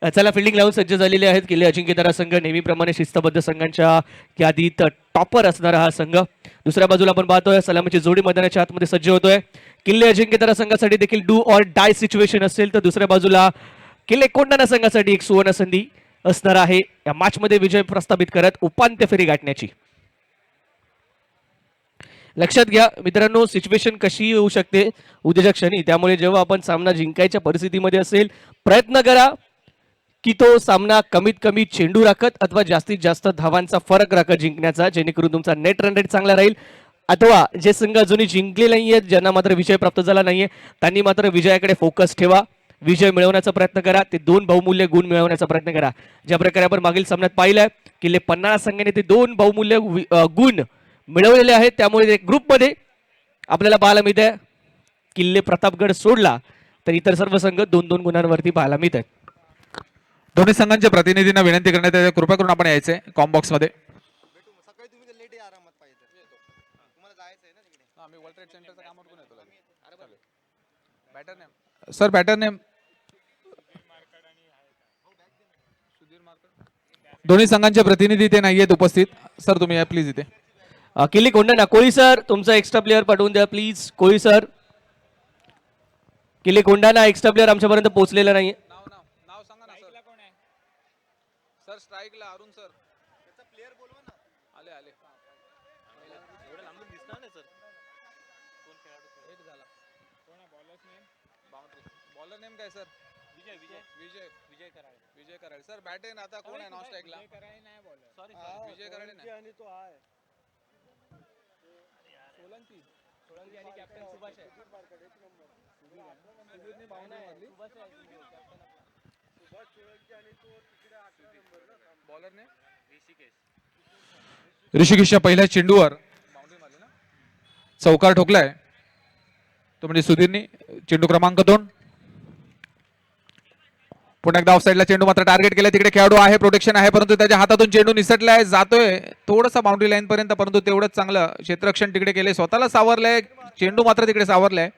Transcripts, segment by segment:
चला फिल्डिंग लावून सज्ज झालेले आहेत किल्ले अजिंक्यतारा संघ. नेहमीप्रमाणे शिस्तबद्ध संघांच्या यादीत टॉपर असणारा हा संघ. दुसऱ्या बाजूला आपण पाहतोय सलामीची जोडी मैदानाच्या आतमध्ये सज्ज होतोय. किल्ले अजिंक्यतारा संघासाठी देखील डू ऑर डाय सिच्युएशन असेल तर दुसऱ्या बाजूला किल्ले कोंढाणा संघासाठी एक सुवर्ण संधी असणार आहे या मॅच मध्ये विजय प्रस्थापित करत उपांत्य फेरी गाठण्याची. लक्षात घ्या मित्रांनो, सिच्युएशन कशी येऊ शकते उद्याच्या क्षणी. त्यामुळे जेव्हा आपण सामना जिंकायच्या परिस्थितीमध्ये असेल प्रयत्न करा की तो सामना कमीत कमी चेंडू राखत अथवा जास्तीत जास्त धावांचा फरक राखत जिंकण्याचा, जेणेकरून तुमचा नेट रन रेट चांगला राहील. अथवा जे संघ अजूनही जिंकले नाहीये, ज्यांना मात्र विजय प्राप्त झाला नाहीये, त्यांनी मात्र विजयाकडे फोकस ठेवा. विजय मिळवण्याचा प्रयत्न करा. ते 2 बहुमूल्य गुण मिळवण्याचा प्रयत्न करा. ज्या प्रकारे आपण मागील सामन्यात पाहिलंय किल्ले पन्हाळा संघाने ते 2 बहुमूल्य गुण मिळवलेले आहेत. त्यामुळे ग्रुपमध्ये आपल्याला पाहायला मिळत आहे किल्ले प्रतापगड सोडला तर इतर सर्व संघ 2-2 गुणांवरती पाहायला मिळत आहेत. दोन्ही संघांच्या प्रतिनिधींना विनंती करण्यात येते कृपा करून आपण यायचे कॉम बॉक्स मध्ये. सर बॅटर नेम दोन्ही संघांचे प्रतिनिधी ते नाहीयेत उपस्थित. सर तुम्ही या प्लीज इथे. किल्ले कोंढाणा कोळी सर तुमचा एक्स्ट्रा प्लेअर पाठवून द्या प्लीज. कोळी सर, किल्ले कोंढाणा एक्स्ट्रा प्लेअर आमच्यापर्यंत पोहोचलेला नाहीये. नाव सांगा ना सर. सर स्ट्राईकला अरुण सर. त्याचा प्लेअर बोलवा ना. आले आले. एवढं लांबून दिसणार नाही सर. कोण खेळाडू हिट झाला. कोण आहे bowler name? Boundary. Bowler name काय सर? विजय विजय विजय विजय कराळे. विजय कराळे सर. बॅटेन आता कोण आहे नॉन स्ट्राईकला? विजय कराळे नाही bowler. Sorry sir. Vijay Karale नाही. आणि तो आहे सोलंकी. सोलंकी आणि कॅप्टन सुभाष आहे. सुधीरने बाउंड्री मारली. सुभाष सोलंकी आणि तो तिकडे 18 नंबर ना बॉलरने ऋषिकेशच्या पहिल्या चेंडूवर बाउंड्री मारली ना, चौकार ठोकलाय तो म्हणजे सुधीरने. चेंडू क्रमांक 2. पुन्हा एकदा ऑफ साईडला चेंडू मात्र टार्गेट केलाय. तिकडे खेळाडू आहे, प्रोटेक्शन आहे, परंतु त्याच्या हातातून चेंडू निसटलाय. जातोय थोडासा बाउंड्री लाईन पर्यंत, परंतु तेवढंच चांगलं क्षेत्ररक्षण तिकडे केले. स्वतःला सावरलंय. चेंडू मात्र तिकडे सावरलाय.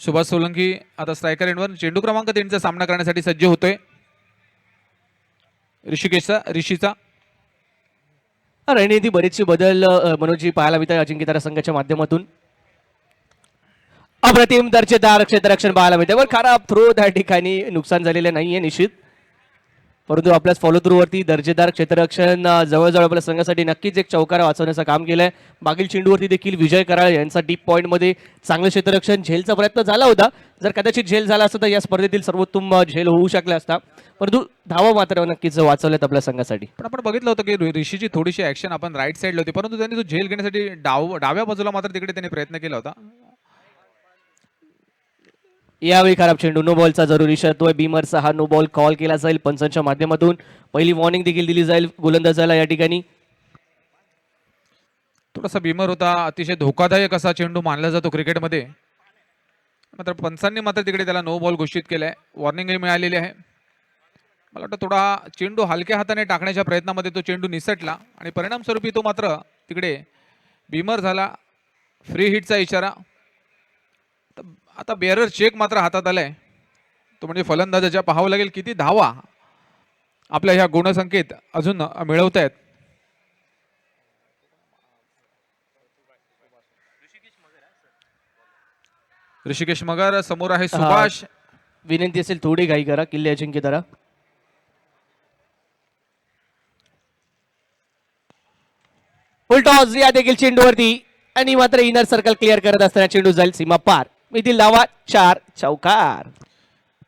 सुभाष सोलंकी आता स्ट्रायकर एंडवर चेंडू क्रमांक 3चा सामना करण्यासाठी सज्ज होतोय. ऋषीचा रणनीती बरेचसे बदल मनोजी पाहायला मिळतात अजिंक्यतारा संघाच्या माध्यमातून. अप्रतिम दर्जेदार क्षेत्ररक्षण पाहायला मिळते. वर खराब थ्रो त्या ठिकाणी नुकसान झालेलं नाहीये निश्चित, परंतु आपल्या फॉलो थ्रू वरती दर्जेदार क्षेत्ररक्षण जवळजवळ आपल्या संघासाठी नक्कीच एक चौकार वाचवण्याचं काम केलंय. मागील चेंडूवरती देखील विजय कराळे यांचा डीप पॉइंट मध्ये चांगलं क्षेत्ररक्षण झेलचा प्रयत्न झाला होता. जर कदाचित झेल झाला असता तर या स्पर्धेतील सर्वोत्तम झेल होऊ शकला असता, परंतु धावा मात्र नक्कीच वाचवल्यात आपल्या संघासाठी. पण आपण बघितलं होतं की ऋषीची थोडीशी ऍक्शन आपण राईट साईडला होती, परंतु त्यांनी तो झेल घेण्यासाठी डाव्या बाजूला मात्र तिकडे त्यांनी प्रयत्न केला होता. यावेळी खराब चेंडू, नो बॉलचा जरुरी शर्त आहे. बीमरचा हा नो बॉल कॉल केला जाईल पंचांच्या माध्यमातून. पहिली वॉर्निंग देखील दिली जाईल गोलंदाजाला या ठिकाणी. थोडासा बीमर होता, अतिशय धोकादायक असा चेंडू मानला जातो क्रिकेटमध्ये, मात्र पंचांनी मात्र तिकडे त्याला नो बॉल घोषित केलाय. वॉर्निंगही मिळालेली आहे. मला वाटतं थोडा चेंडू हलक्या हाताने टाकण्याच्या प्रयत्नामध्ये तो चेंडू निसटला आणि परिणामस्वरूपी तो मात्र तिकडे बीमर झाला. फ्री हिटचा इशारा. आता बेअरर चेक मात्र हातात आलाय, तो म्हणजे फलंदाजाच्या. पाहावं लागेल किती धावा आपल्या ह्या गुणसंख्येत अजून मिळवतायत. ऋषिकेश मगर समोर आहे सुभाष. विनंती असेल थोडी घाई करा किल्ले अजिंक्यतारा. फुल टॉस या देखील चेंडूवरती आणि मात्र इनर सर्कल क्लिअर करत असताना चेंडू जाईल सीमा पार. मितील धावा 4 चौकार.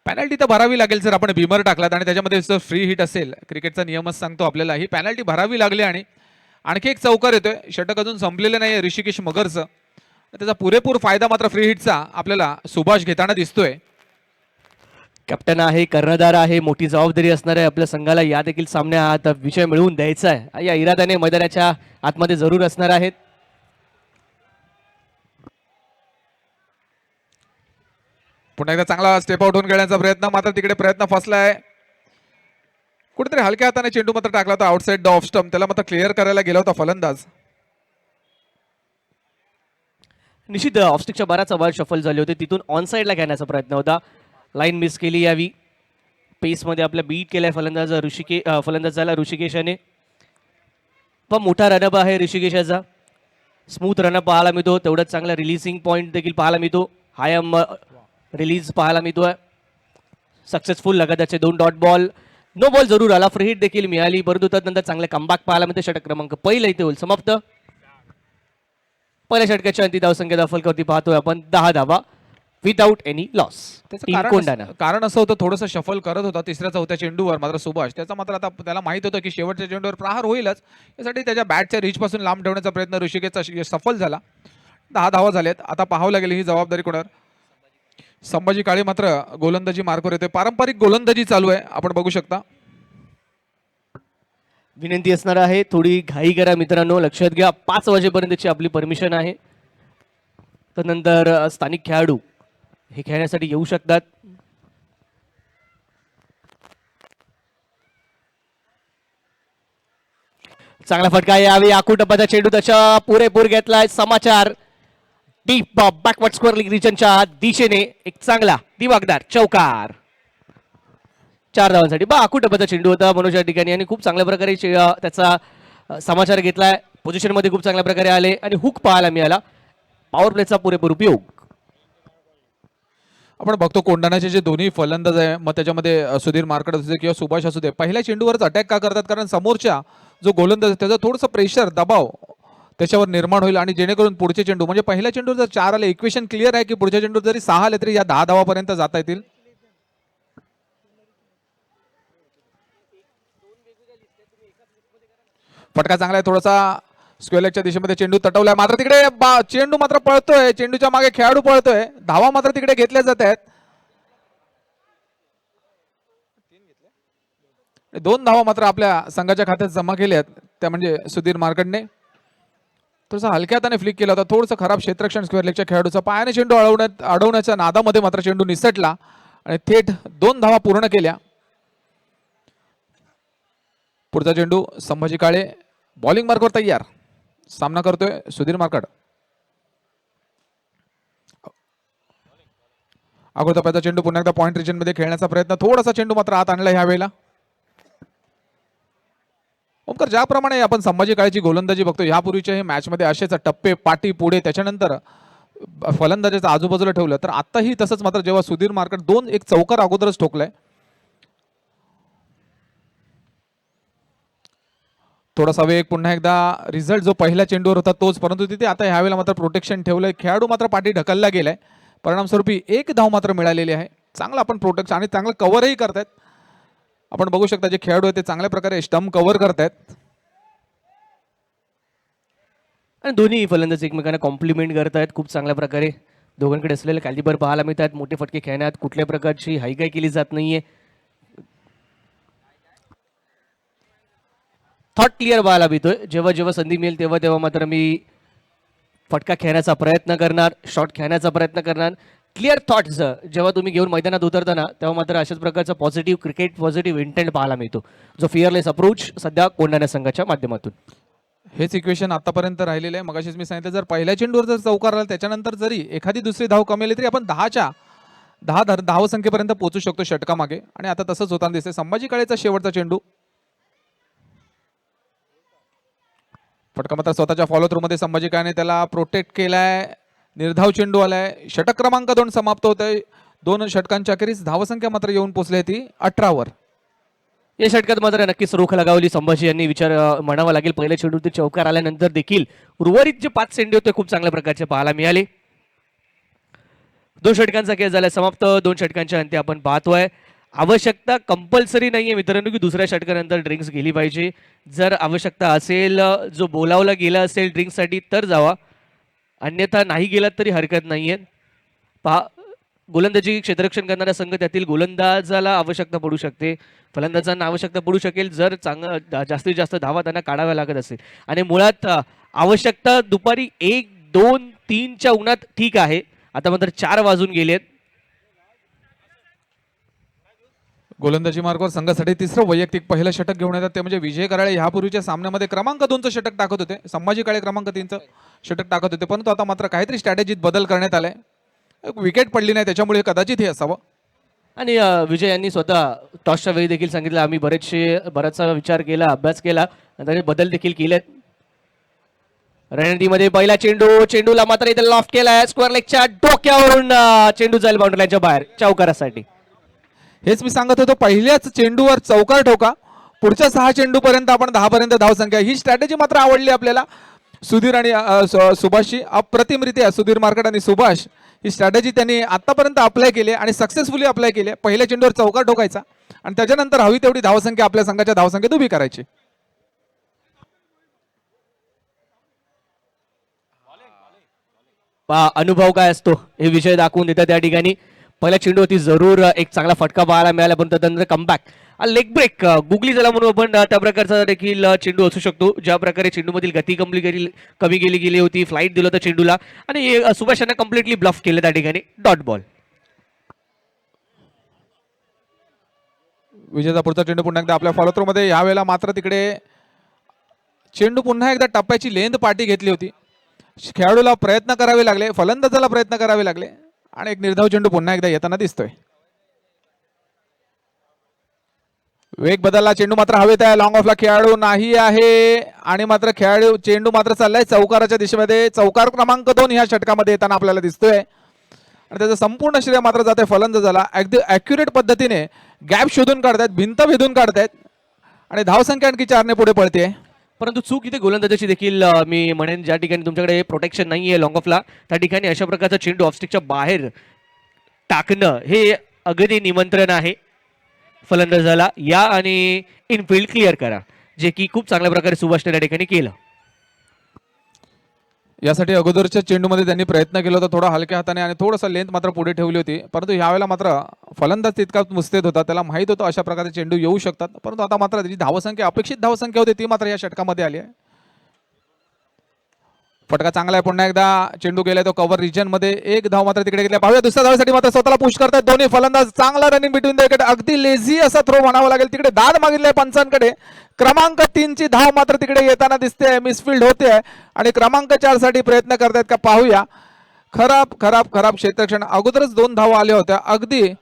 पॅनल्टी तर भरावी लागेल जर आपण बीमर टाकलात आणि त्याच्यामध्ये जर फ्री हिट असेल. क्रिकेटचा नियमच सांगतो आपल्याला ही पॅनल्टी भरावी लागली आणि आणखी एक चौकार येतोय. षटक अजून संपलेलं नाही ऋषिकेश मगरचं. त्याचा पुरेपूर फायदा मात्र फ्री हिटचा आपल्याला सुभाष घेताना दिसतोय. कॅप्टन आहे, कर्णधार आहे, मोठी जबाबदारी असणार आहे आपल्या संघाला. या देखील सामन्यात विजय मिळवून द्यायचा आहे या इराद्याने मैदानाच्या आतमध्ये जरूर असणार आहेत. पुन्हा एकदा चांगला स्टेप आउट होऊन खेळण्याचा प्रयत्न, मात्र तिकडे प्रयत्न फसलाय. कुठेतरी हलक्या हाताने चेंडू मात्र टाकला होता आउटसाइड द ऑफ स्टंप. त्याला मात्र क्लिअर करायला गेला होता फलंदाज. निश्चित ऑफस्टिकच्या बराच बॉल शफल झाले होते, तिथून ऑन साईडला घेण्याचा प्रयत्न होता, लाईन मिस केली यावी. पेसमध्ये आपल्या बीट केलाय फलंदाज झाला ऋषिकेशाने. पण मोठा रनअप आहे ऋषिकेशाचा, स्मूथ रनअप पाहायला मिळतो, तेवढंच चांगला रिलीजिंग पॉईंट देखील पाहायला मिळतो, हायम रिलीज पाहायला मिळतोय. सक्सेसफुल लगातारचे 2 डॉट बॉल, नो बॉल जरूर आला, फ्री हिट देखील मिळाली, परंतु त्यानंतर चांगले कमबॅक पाहायला मिळते. षटक क्रमांक पहिला इथे होईल समाप्त. पहिल्या षटकाच्या अंती धावसंख्या दाखल पाहतोय आपण 10 धावा विदाऊट एनी लॉस. त्याचं कारण असं होतं, थोडंसं शफल करत होता तिसऱ्या चौथ्या चेंडूवर, मात्र सुभाष त्याचा मात्र आता त्याला माहित होतं की शेवटच्या चेंडूवर प्रहार होईलच, यासाठी त्याच्या बॅटच्या रीच पासून लांब ठेवण्याचा प्रयत्न ऋषिकेशचा सफल झाला. 10 धावा झाल्यात. आता पाहावं लागेल ही जबाबदारी कोणावर. संभाजी काळे मात्र गोलंदाजी मार्कवर येते, पारंपरिक गोलंदाजी चालू आहे, आपण बघू शकता. विनंती असणार आहे, थोडी घाई करा मित्रांनो, लक्षात घ्या 5 वाजेपर्यंतची आपली परमिशन आहे. त्यानंतर स्थानिक खेळाडू हे खेळण्यासाठी येऊ शकतात. चांगला फटका यावी, आकुटपाचा चेंडू त्याच्या पुरेपूर घेतलाय. समाचार डीप बॅकवर्ड स्क्वेअर रिजनच्या दिशेने एक चांगला दिवागदार चौकार. 4 धावांसाठी आकुटपाचा चेंडू होता मनोज या ठिकाणी, आणि खूप चांगल्या प्रकारे त्याचा समाचार घेतलाय. पोझिशन मध्ये खूप चांगल्या प्रकारे आले आणि हुक पाहायला मिळाला. पॉवर प्लेचा पुरेपूर उपयोग. आपण बघतो कोंडाण्याचे जे दोन्ही फलंदाज आहे, मग त्याच्यामध्ये सुधीर मार्कड असू दे किंवा सुभाष असू दे, पहिल्या चेंडूवरच अटॅक का करतात, कारण समोरच्या जो गोलंदाज त्याचा थोडंसं प्रेशर दबाव त्याच्यावर निर्माण होईल, आणि जेणेकरून पुढचे चेंडू म्हणजे पहिल्या चेंडूवर जर 4 आले, इक्वेशन क्लिअर आहे की पुढच्या चेंडूवर जरी 6 आले तरी या 10 धावापर्यंत जाता येतील. फटका चांगला आहे, थोडासा स्क्वेअर लेगच्या दिशेमध्ये चेंडू तटवलाय, मात्र तिकडे चेंडू मात्र पळतोय, चेंडूच्या मागे खेळाडू पळतोय, धावा मात्र तिकडे घेतल्या जात आहेत. 2 धावा मात्र आपल्या संघाच्या खात्यात जमा केल्यात, त्या म्हणजे सुधीर मार्कडने थोडासा हलक्या हाताने फ्लिक केला होता, थोडंसं खराब क्षेत्ररक्षण स्क्वेअर लेगच्या खेळाडूचा, पायाने चेंडू अडवण्याच्या नादामध्ये मात्र चेंडू निसटला आणि थेट 2 धावा पूर्ण केल्या. पुढचा चेंडू संभाजी काळे बॉलिंग मार्कवर तयार, सामना करतोय सुधीर मार्कड. अगोदर टप्प्याचा चेंडू पुन्हा एकदा पॉइंट रिजन मध्ये खेळण्याचा प्रयत्न, थोडासा चेंडू मात्र आत आणला ह्या वेळेला. ओमकार, ज्याप्रमाणे आपण संभाजी काळेची गोलंदाजी बघतो, यापूर्वीच्या हे मॅच मध्ये असेच टप्पे पाठी पुढे त्याच्यानंतर फलंदाजाचं आजूबाजूला ठेवलं, तर आताही तसंच, मात्र जेव्हा सुधीर मार्कड 2-1 चौकार अगोदरच ठोकलाय. थोडासा वेग, पुन्हा एकदा रिझल्ट जो पहिल्या चेंडूवर होता तोच, परंतु तिथे आता ह्यावेळेला मात्र प्रोटेक्शन ठेवलंय, खेळाडू मात्र पाठी ढकलला गेलाय, परिणामस्वरूपी 1 धाव मात्र मिळालेली आहे. चांगला आपण प्रोटेक्शन आणि चांगलं कव्हरही करतायत, आपण बघू शकता जे खेळाडू आहेत ते चांगल्या प्रकारे स्टंप कव्हर करतायत आणि दोन्ही फलंदाज एकमेकांना कॉम्प्लिमेंट करतायत खूप चांगल्या प्रकारे. दोघांकडे असलेले कॅलिबर पाहायला मिळतात, मोठे फटके खेळण्यात कुठल्या प्रकारची हायगाय केली जात नाहीये. थॉट क्लिअर पाहायला मिळतोय, जेव्हा जेव्हा संधी मिळेल तेव्हा तेव्हा मात्र मी फटका खेळण्याचा प्रयत्न करणार, शॉट खेळण्याचा प्रयत्न करणार. क्लिअर थॉट्स जेव्हा तुम्ही घेऊन मैदानात उतरताना तेव्हा मात्र अशाच प्रकारचा पॉझिटिव्ह क्रिकेट, पॉझिटिव्ह इंटेंट पाहायला मिळतो, जो फिअरलेस अप्रोच सध्या कोंडाणा संघाच्या माध्यमातून. हेच इक्वेशन आतापर्यंत राहिलेलं आहे. मगाशीच मी सांगितलं, जर पहिल्या चेंडूवर जर चौकार आला त्याच्यानंतर जरी एखादी दुसरी धाव कमी तरी आपण 10 धावसंख्येपर्यंत पोहोचू शकतो षटकामागे, आणि आता तसंच होताना दिसते. संभाजी काळेचा शेवटचा चेंडू, फटका मात्र स्वतःच्या फॉलो थ्रू मध्ये संभाजी काळेने त्याला प्रोटेक्ट केलाय, निर्धाव चेंडू आलाय. षटक क्रमांक 2 समाप्त होत आहे. 2 षटकांच्या अखेरीस धावसंख्या मात्र येऊन पोहोचली ती 18 वर. या षटकात मात्र नक्कीच रोख लगावली संभाजी यांनी, विचार म्हणावा लागेल. पहिल्या चेंडूत चौकार आल्यानंतर देखील उर्वरित जे 5 चेंडू होते खूप चांगल्या प्रकारचे पाहायला मिळाले. 2 षटकांचा खेळ झाला समाप्त. 2 षटकांच्या अंती आपण पाहतोय. आवश्यकता कंपल्सरी नाहीये मित्रांनो की दुसऱ्या षटकानंतर ड्रिंक्स गेली पाहिजे. जर आवश्यकता असेल, जो बोलावला गेला असेल ड्रिंक्ससाठी तर जावा, अन्यथा नाही गेलात तरी हरकत नाहीये. पहा, गोलंदाजी क्षेत्ररक्षण करणारा संघ, त्यातील गोलंदाजाला आवश्यकता पडू शकते, फलंदाजांना आवश्यकता पडू शकेल जर जास्तीत जास्त धावा त्यांना काढाव्या लागत असेल. आणि मुळात आवश्यकता दुपारी 1, 2, 3च्या उन्हात ठीक आहे, आता मात्र 4 वाजून गेलेत. गोलंदाजी मार्गावर संघासाठी तिसरं वैयक्तिक पहिलं षटक घेऊन येतात ते म्हणजे विजय कराळे. ह्यापूर्वीच्या सामन्यामध्ये क्रमांक 2चं षटक टाकत होते, संभाजी काळे क्रमांक 3चं षटक टाकत होते, परंतु आता मात्र काहीतरी स्ट्रॅटेजीत बदल करण्यात आलाय. विकेट पडली नाही त्याच्यामुळे कदाचित हे असावं. आणि विजय यांनी स्वतः टॉसच्या वेळी देखील सांगितलं आम्ही बराचसा विचार केला, अभ्यास केला आणि त्याने बदल देखील केलेत. रणनीतीमध्ये पहिला चेंडूला मात्र इथे लॉफ्ट केलाय, स्क्वेअर लेगच्या डोक्यावरून चेंडू जाईल बाउंड्रीच्या बाहेर चौकारासाठी. हेच मी सांगत होतो, पहिल्याच चेंडूवर चौकार ठोका, पुढच्या 6 चेंडू पर्यंत आपण 10 पर्यंत धावसंख्या. ही स्ट्रॅटेजी मात्र आवडली आपल्याला. सुधीर आणि सुभाषची अप्रतिमरित्या सुधीर मार्केट आणि सुभाष ही स्ट्रॅटेजी त्यांनी आतापर्यंत अप्लाय केली आणि सक्सेसफुली अप्लाय केली. पहिल्या चेंडूवर चौकार ठोकायचा आणि त्याच्यानंतर हवी तेवढी धावसंख्या आपल्या संघाच्या धावसंख्येत उभी करायची. अनुभव काय असतो हे विजय दाखवून देतात त्या ठिकाणी. पहिल्या चेंडूवरती जरूर एक चांगला फटका पाहायला मिळाला, पण त्यानंतर कमबॅक लेग ब्रेक गुगली झाला म्हणून आपण त्या प्रकारचा देखील चेंडू असू शकतो. ज्या प्रकारे चेंडूमधील गती कमी गेली होती, फ्लाईट दिलं होतं चेंडूला आणि सुभाष यांना कम्प्लिटली ब्लफ केलं त्या ठिकाणी. Dot ball. विजयचा पुढचा चेंडू पुन्हा एकदा आपल्या फॉलो थ्रो मध्ये. यावेळेला मात्र तिकडे चेंडू पुन्हा एकदा टप्प्याची लेंथ पाठी घेतली होती. खेळाडूला प्रयत्न करावे लागले, फलंदाजाला प्रयत्न करावे लागले आणि एक निर्धाव चेंडू पुन्हा एकदा येताना दिसतोय. वेग बदलला, चेंडू मात्र हवेत आहे. लॉंग ऑफला खेळाडू नाही आहे आणि मात्र चेंडू मात्र चाललाय चौकाराच्या दिशेमध्ये. चौकार क्रमांक 2 ह्या षटकामध्ये येताना आपल्याला दिसतोय आणि त्याचं संपूर्ण श्रेय मात्र जाते फलंदाजाला. अगदी ॲक्युरेट पद्धतीने गॅप शोधून काढतायत, भिंत भेदून काढतायत आणि धावसंख्या आणखी 4ने पुढे पळते. परंतु चूक इथे गोलंदाजाची देखील मी म्हणेन. ज्या ठिकाणी तुमच्याकडे प्रोटेक्शन नाहीये लॉंग ऑफला, त्या ठिकाणी अशा प्रकारचा चेंडू ऑफस्टिकच्या बाहेर टाकणं हे अगदी निमंत्रण आहे फलंदाजाला. या आणि इनफिल्ड क्लिअर करा, जे की खूप चांगल्या प्रकारे सुभाषने त्या ठिकाणी केलं. यासाठी अगोदरच्या चेंडूमध्ये त्यांनी प्रयत्न केला होता थोडा हलक्या हाताने आणि थोडंसं लेंथ मात्र पुढे ठेवली होती, परंतु यावेळेला मात्र फलंदाज तितका मुस्तेद होता, त्याला माहित होतं अशा प्रकारचे चेंडू येऊ शकतात. परंतु आता मात्र त्याची धावसंख्या, अपेक्षित धावसंख्या होती ती मात्र या षटकामध्ये आली आहे. फटका चांगला आहे, पुन्हा एकदा चेंडू गेलाय तो कव्हर रिजन मध्ये. एक धाव मात्र तिकडे गेल्या. पाहूया दुसऱ्या धावसाठी मात्र स्वतःला पुश करतात दोन्ही फलंदाज. चांगला रनिंग बिटवीन द विकेट, अगदी लेझी असा थ्रो म्हणावा लागेल. तिकडे दाद मागितले पंचांकडे. क्रमांक 3 ची धाव मात्र तिकडे येताना दिसते, मिसफिल्ड होते आणि क्रमांक 4 साठी प्रयत्न करतायत का पाहूया. खराब खराब खराब क्षेत्ररक्षण. अगोदरच 2 धावा आल्या होत्या. अगदी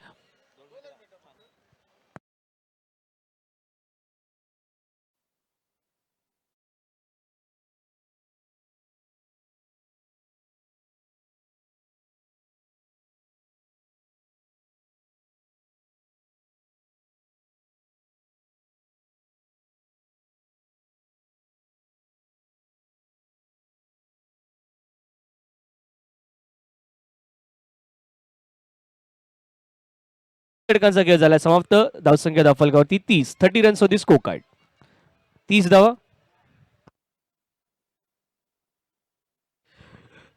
षटकांचा खेळ झाला समाप्त. धावसंख्या धावफलकावरती 30 रन्स होती स्कोर कार्ड. 30 धावा.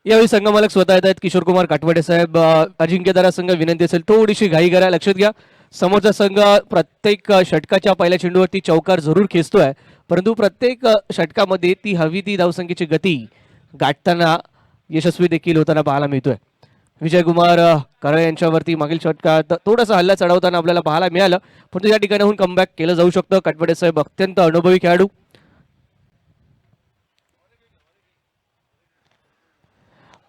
यावेळी संघमालक स्वतः येत आहेत किशोर कुमार काटवडे साहेब. अजिंक्यदारा संघ विनंती असेल थोडीशी घाई करा. लक्षात घ्या, समोरचा संघ प्रत्येक षटकाच्या पहिल्या चेंडूवरती चौकार जरूर खेचतोय, परंतु प्रत्येक षटकामध्ये ती हवी ती धावसंख्येची गती गाठताना यशस्वी देखील होताना पाहायला मिळतोय. विजयकुमार कराळे यांच्यावरती मागील षटकात थोडासा हल्ला चढवताना आपल्याला पाहायला मिळालं, परंतु या ठिकाणाहून कमबॅक केलं जाऊ शकतं. काटवडे साहेब अत्यंत अनुभवी खेळाडू.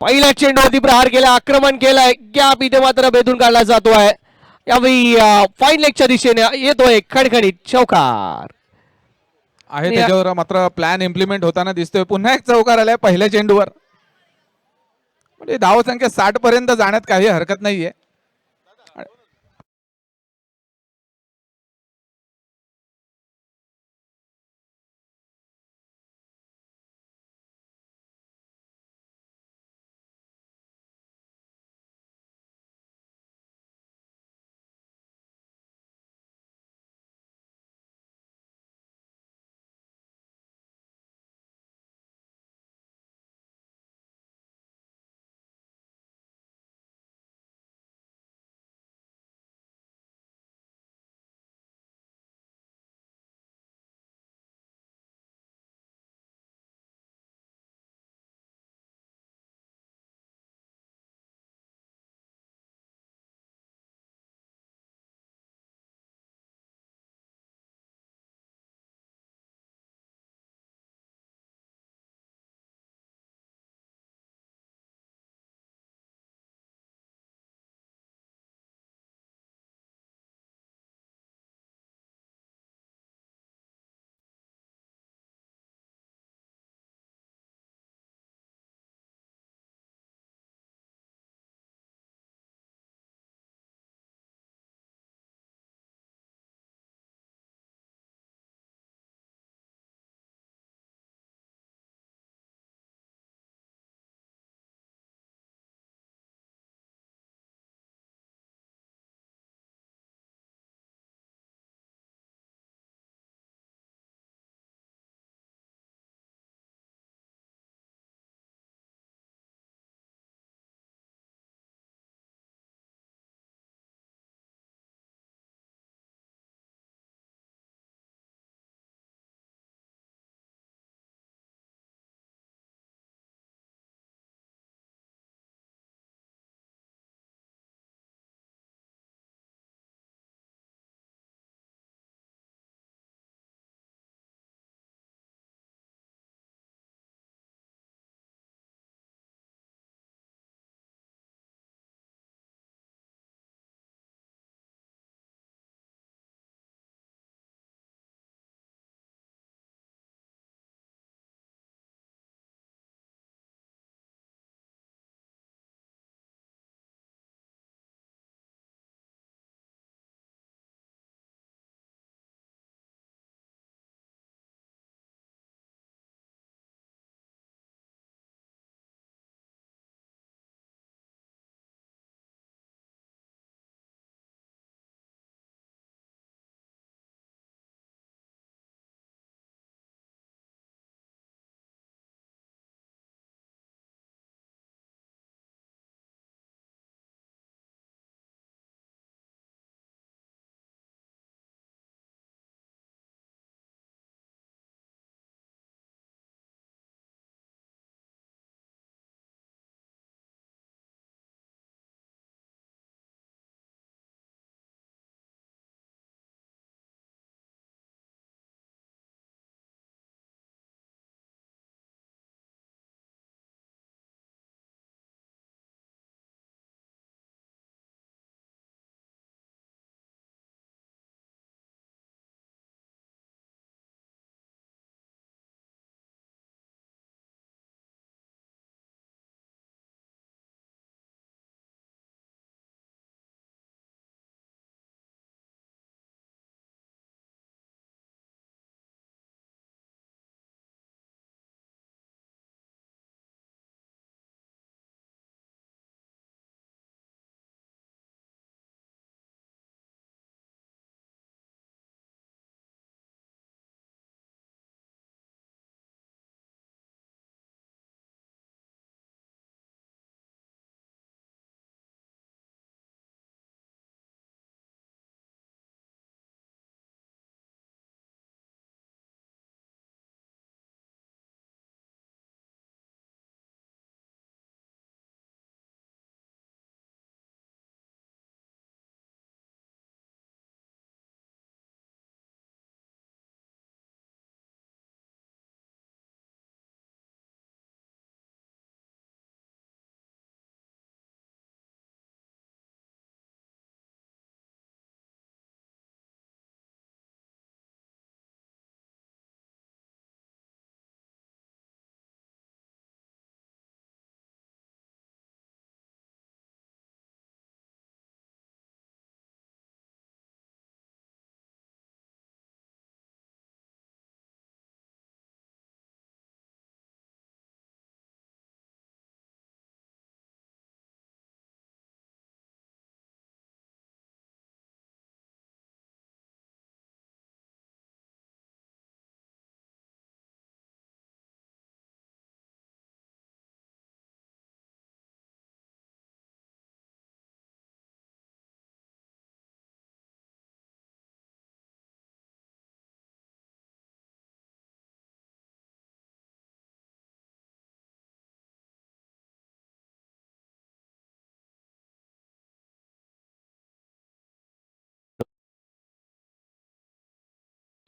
पहिल्या चेंडूवरती प्रहार केला, आक्रमण केलंय, गॅप इथे मात्र भेदून काढला जातोय. यावेळी फाईन लेगच्या दिशेने येतोय खडखडीत चौकार आहे त्याच्यावर मात्र प्लॅन इम्प्लिमेंट होताना दिसतोय. पुन्हा एक चौकार आलाय पहिल्या चेंडूवर. म्हणजे धावसंख्या 60 पर्यंत जाण्यात काही हरकत नाहीये.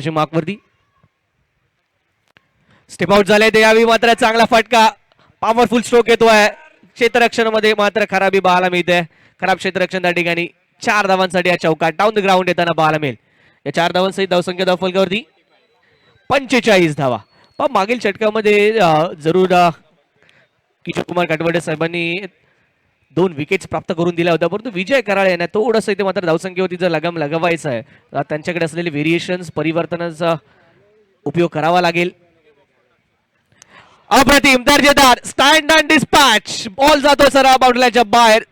त्याच्या मार्कवरती स्टेप आउट झाले ते यावी मात्र चांगला फटका पॉवरफुल स्ट्रोक येतोय क्षेत्ररक्षणामध्ये मात्र खराबी पाहायला मिळते खराब क्षेत्ररक्षण त्या ठिकाणी 4 धावांसाठी या चौकात डाऊन द ग्राउंड येताना पाहायला मिळेल या 4 धावांसहित धावसंख्या धावफलकावरती 45 धावा पण मागील षटकामध्ये जरूर किशोर कुमार काटवडे साहेबांनी 2 विकेट्स प्राप्त करून दिल्या होत्या परंतु विजय कराळे यांना थोडंसं इथे मात्र धावसंख्येवरती जर लगाम लगावायचा आहे त्यांच्याकडे असलेले व्हेरिएशन्स परिवर्तनाचा उपयोग करावा लागेल अप्रतिम दर्जेदार स्टँड अँड डिस्पॅच बॉल जातो सरा बाउंड्रीच्या बाहेर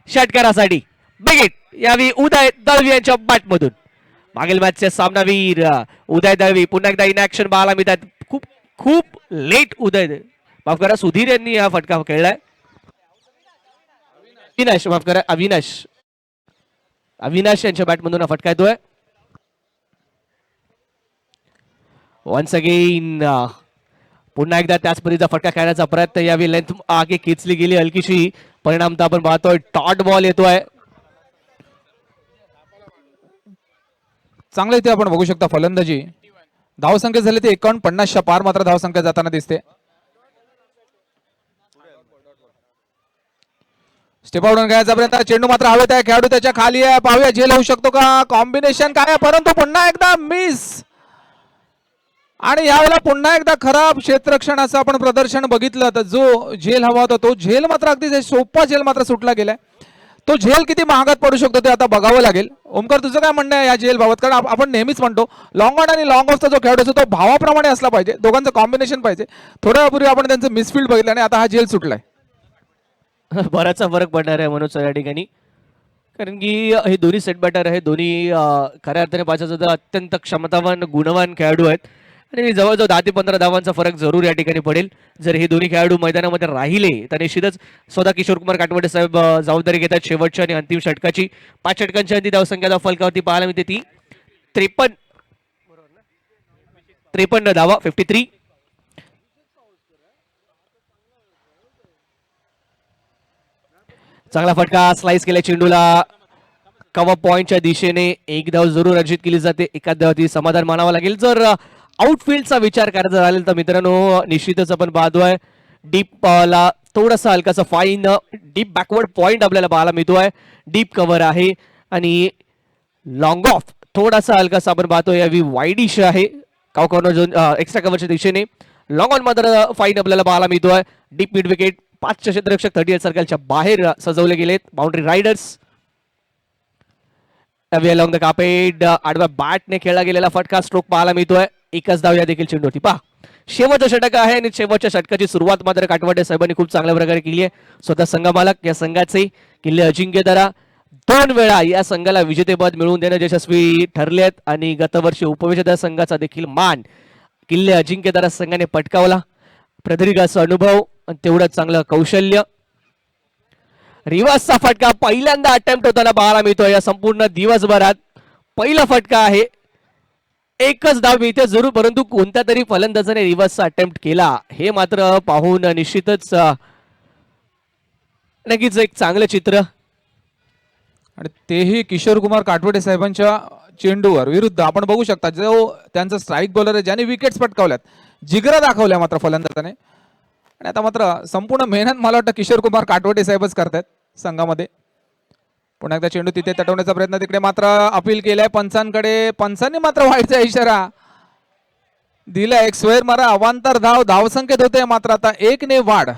षटकारासाठी बिगिट यावी उदय दळवी यांच्या बॅटमधून मागील मॅचचे सामनावीर उदय दळवी पुन्हा एकदा इन ऍक्शन पाहायला मिळतात खूप खूप लेट उदय माफ करा सुधीर यांनी हा फटका खेळलाय अविनाश माफ करा अविनाश यांच्या बॅटमधून हा फटका येतोय वन्स अगेन पुन्हा एकदा त्याच परीचा फटका खेळण्याचा प्रयत्न यावी लेंथ आगे खेचली गेली हलकीशी परिणामता आपण पाहतोय टॉट बॉल येतोय चांगलं इथे आपण बघू शकता फलंदाजी धावसंख्या झाली ते 49च्या पार मात्र धावसंख्या जाताना दिसते स्टेप आउट घ्यायचा प्रयत्न चेंडू मात्र हवेत आहे खेळाडू त्याच्या खाली आहे पाहूया झेल होऊ शकतो का कॉम्बिनेशन काय आहे परंतु पुन्हा एकदा मिस आणि यावेळेला पुन्हा एकदा खराब क्षेत्ररक्षणाचं आपण प्रदर्शन बघितलं तर जो झेल हवा होता तो झेल मात्र अगदी सोपा झेल मात्र सुटला गेलाय तो झेल किती महागात पडू शकतो ते आता बघावं लागेल ओमकार तुझं काय म्हणणं आहे या झेल बाबत कारण आपण नेहमीच म्हणतो लॉंग ऑन आणि लॉंग ऑफचा जो खेळाडू असतो तो भावाप्रमाणे असला पाहिजे दोघांचं कॉम्बिनेशन पाहिजे थोड्या वेळापूर्वी आपण त्यांचं मिसफिल्ड बघितलं आणि आता हा झेल सुटलाय बराचसा फरक पडणार आहे मनोज या ठिकाणी कारण की हे दोन्ही सेट बॅटर आहे दोन्ही खऱ्या अर्थाने पाहायचं तर अत्यंत क्षमतावान गुणवान खेळाडू आहेत आणि जवळजवळ 10 ते 15 धावांचा फरक जरूर या ठिकाणी पडेल जर हे दोन्ही खेळाडू मैदानामध्ये राहिले तर निश्चितच स्वतः किशोर कुमार काटवडे साहेब जबाबदारी घेतात शेवटच्या आणि अंतिम षटकाची 5 षटकांच्या अंतिम धावसंख्या फलकावरती पाहायला मिळते ती 53 धावा 53 चांगला फटका स्लाइस केल्या चेंडूला कव्हर पॉइंटच्या दिशेने एक धाव जरूर अर्जित केली जाते एका धावाती समाधान मानावं लागेल जर आउटफील्डचा विचार करायचा झाला तर मित्रांनो निश्चितच आपण पाहतोय डीप ला थोडासा हलकासा फाईन डीप बॅकवर्ड पॉइंट आपल्याला पाहायला मिळतोय डीप कव्हर आहे आणि लॉंग ऑफ थोडासा हलकासा आपण पाहतोय यावी वाईडिश आहे काव कॉर्नर झोन एक्स्ट्रा कव्हरच्या दिशेने लॉंग ऑन मात्र फाईन आपल्याला पाहायला मिळतोय डीप मिड विकेट 5 क्षेत्ररक्षक 38 सर्कलच्या बाहेर सजवले गेलेत boundary riders along the carpet आडव्या बॅटने खेळला गेलेला फटका स्ट्रोक पाहायला मिळतोय एकच धाव या देखील चेंडूवरती पहा शेवटचं षटक आहे आणि शेवटच्या षटकाची सुरुवात मात्र काटवडे साहेबांनी खूप चांगल्या प्रकारे केली आहे स्वतः संघमालक या संघाचे किल्ले अजिंक्यतारा 2 वेळा या संघाला विजेतेपद मिळवून देणं यशस्वी ठरले आहेत आणि गतवर्षी उपविजेता संघाचा देखील मान किल्ले अजिंक्यतारा संघाने पटकावला प्रदीर्घाचा अनुभव आणि तेवढंच चांगलं कौशल्य रिवर्सचा फटका पहिल्यांदा अटेम्प्ट होताना पाहायला मिळतोय या संपूर्ण दिवसभरात पहिला फटका आहे एकच धाव मिळते जरूर परंतु कोणत्या तरी फलंदाजाने रिवर्सचा अटेम्प्ट केला हे मात्र पाहून निश्चितच नक्कीच एक चांगलं चित्र आणि तेही किशोर कुमार काटवडे साहेबांच्या चेंडूवर विरुद्ध आपण बघू शकता जो त्यांचा स्ट्राईक बॉलर आहे ज्याने विकेट्स पटकावल्यात जिगरा दाखवल्या मात्र फलंदाजाने आणि आता मात्र संपूर्ण मेहनत मला वाटतं किशोर कुमार काटवडे साहेबच करतायत संघामध्ये पुन्हा एकदा चेंडू तिथे तटवण्याचा प्रयत्न तिकडे मात्र अपील केलाय पंचांकडे पंचांनी मात्र व्हाईटचा इशारा दिला एक स्क्वेअर मारा अवांतर धावसंख्येत होते मात्र आता 1 ने वाढ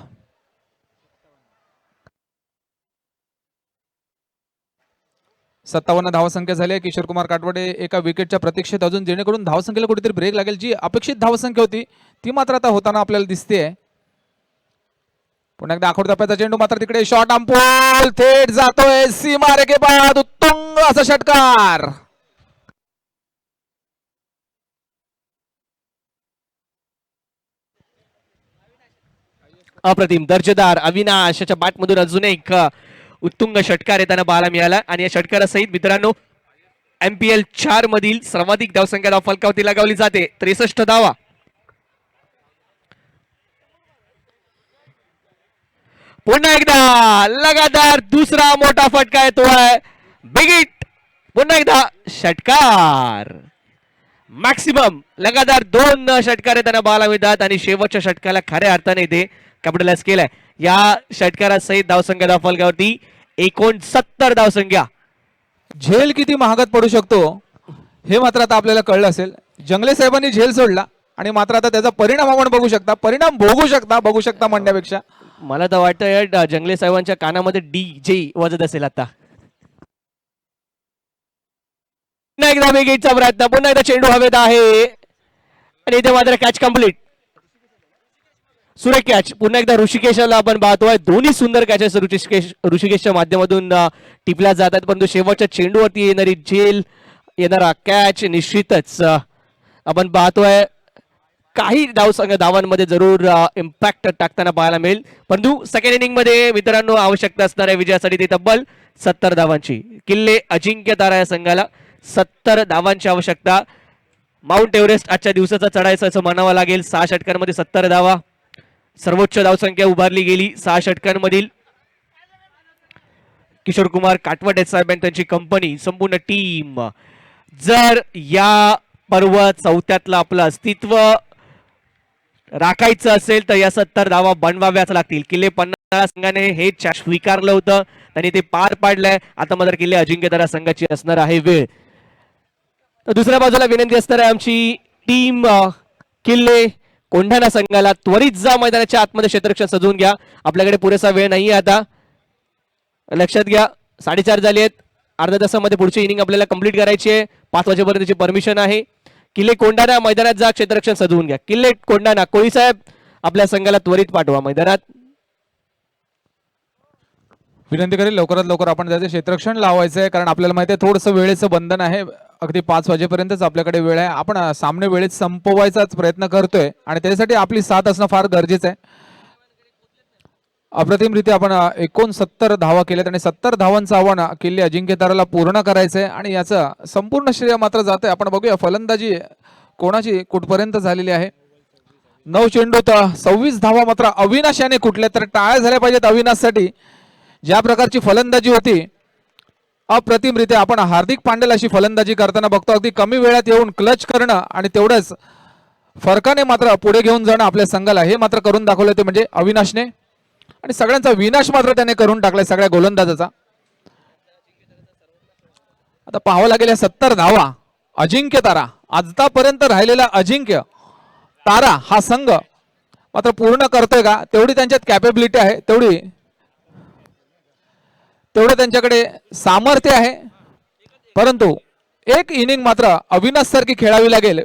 57 धावसंख्या झाली आहे किशोर कुमार काटवडे एका विकेटच्या प्रतीक्षेत अजून जेणेकरून धावसंख्येला कुठेतरी ब्रेक लागेल जी अपेक्षित धावसंख्या होती ती मात्र आता होताना आपल्याला दिसते पुन्हा एकदा आखोड टप्प्याचा चेंडू मात्र तिकडे शॉट अंपोल थेट जातोय सीमा रेखे बाद उत्तुंग असा षटकार अप्रतिम दर्जेदार अविनाशच्या बॅटमधून अजून एक उत्तुंग षटकार येताना पाहायला मिळाला आणि या षटकारासहित मित्रांनो MPL 4 मधील सर्वाधिक धावसंख्या धाव फलकावरती लगावली जाते 63 धावा पुन्हा एकदा लगातार दुसरा मोठा फटका येतोय बिग हिट पुन्हा एकदा षटकार मॅक्सिमम लगातार 2 षटकारे त्यांना बघायला मिळतात आणि शेवटच्या षटकाला खऱ्या अर्थाने ते कॅपिटलाइज केलाय. या षटकारासहित धावसंख्या धावफलकावरती 69 धावसंख्या. झेल किती महागात पडू शकतो हे मात्र आता आपल्याला कळलं असेल. जंगले साहेबांनी झेल सोडला आणि मात्र आता त्याचा परिणाम आपण बघू शकता, परिणाम बघू शकता म्हणण्यापेक्षा मला तर वाटतं या जंगले साहेबांच्या कानामध्ये DJ वाजत असेल आता. पुन्हा एकदा वेगळीचा प्रयत्न, पुन्हा एकदा चेंडू हवेत आहे आणि इथे मात्र कॅच कम्प्लीट. सुरेख कॅच. पुन्हा एकदा ऋषिकेशला आपण पाहतोय. दोन्ही सुंदर कॅचेस ऋषिकेशच्या माध्यमातून टिपल्या जातात, परंतु शेवटच्या चेंडूवरती येणारी झेल, येणारा कॅच निश्चितच आपण पाहतोय काही धावांमध्ये जरूर इम्पॅक्ट टाकताना पाहायला मिळेल. परंतु सेकंड इनिंग मध्ये मित्रांनो आवश्यकता असणाऱ्या विजयासाठी ते तब्बल 70 धावांची. किल्ले अजिंक्य तारा या संघाला 70 धावांची आवश्यकता. माउंट एव्हरेस्ट आजच्या दिवसाचा चढायचं असं म्हणावं लागेल. 6 षटकांमध्ये 70 धावा, सर्वोच्च धावसंख्या उभारली गेली 6 षटकांमधील. किशोर कुमार काटवटे साहेब आणि त्यांची कंपनी, संपूर्ण टीम, जर या पर्व 4थ्यातलं आपलं अस्तित्व राखायचं असेल तर या 70 धावा बनवाव्याच लागतील. किल्ले पन्हाळा संघाने हे स्वीकारलं होतं, त्यांनी ते पार पाडलंय. आता मात्र किल्ले अजिंक्यतारा संघाची असणार आहे वेळ. तर दुसऱ्या बाजूला विनंती असणार आहे आमची टीम किल्ले कोंढाणा संघाला, त्वरित जा मैदानाच्या आतमध्ये क्षेत्ररक्षण सजवून घ्या. आपल्याकडे पुरेसा वेळ नाहीये आता, लक्षात घ्या. 4:30 झाली आहेत. अर्ध्या तासामध्ये पुढची इनिंग आपल्याला कंप्लीट करायची आहे. 5 वाजेपर्यंतची परमिशन आहे. किल्ले कोंढाणा मैदानात जा, क्षेत्ररक्षण सजवून घ्या. किल्ले कोंढाणा, कोळी साहेब आपल्या संघाला त्वरित पाठवा मैदानात. विनंती करेल लवकरात लवकर आपण त्याचे क्षेत्ररक्षण लावायचं आहे, कारण आपल्याला माहिती आहे थोडंसं वेळेचं बंधन आहे. अगदी 5 वाजेपर्यंतच आपल्याकडे वेळ आहे. आपण सामने वेळेत संपवायचाच प्रयत्न करतोय आणि त्यासाठी आपली साथ असणं फार गरजेचं आहे. अप्रतिमरित्या आपण 69 धावा केल्यात आणि 70 धावांचं आव्हान किल्ले अजिंक्यताराला पूर्ण करायचंय आणि याचं संपूर्ण श्रेय मात्र जात आहे. आपण बघूया फलंदाजी कोणाची कुठपर्यंत झालेली आहे. 9 चेंडूत 26 धावा मात्र अविनाश याने कुठल्या तर टाळ्या झाल्या पाहिजेत अविनाशसाठी. ज्या प्रकारची फलंदाजी होती अप्रतिमरित्या आपण हार्दिक पांड्याला अशी फलंदाजी करताना बघतो. अगदी कमी वेळात येऊन क्लच करणं आणि तेवढंच फरकाने मात्र पुढे घेऊन जाणं आपल्या संघाला, हे मात्र करून दाखवलं ते म्हणजे अविनाशने. आणि सगळ्यांचा विनाश मात्र त्याने करून टाकलाय सगळ्या गोलंदाजाचा. आता पाहावं लागेल 70 धावा अजिंक्य तारा, आतापर्यंत राहिलेला अजिंक्य तारा हा संघ मात्र पूर्ण करतोय का? तेवढी त्यांच्यात कॅपेबिलिटी आहे, तेवढं त्यांच्याकडे सामर्थ्य आहे. परंतु एक इनिंग मात्र अविनाश सारखी खेळावी लागेल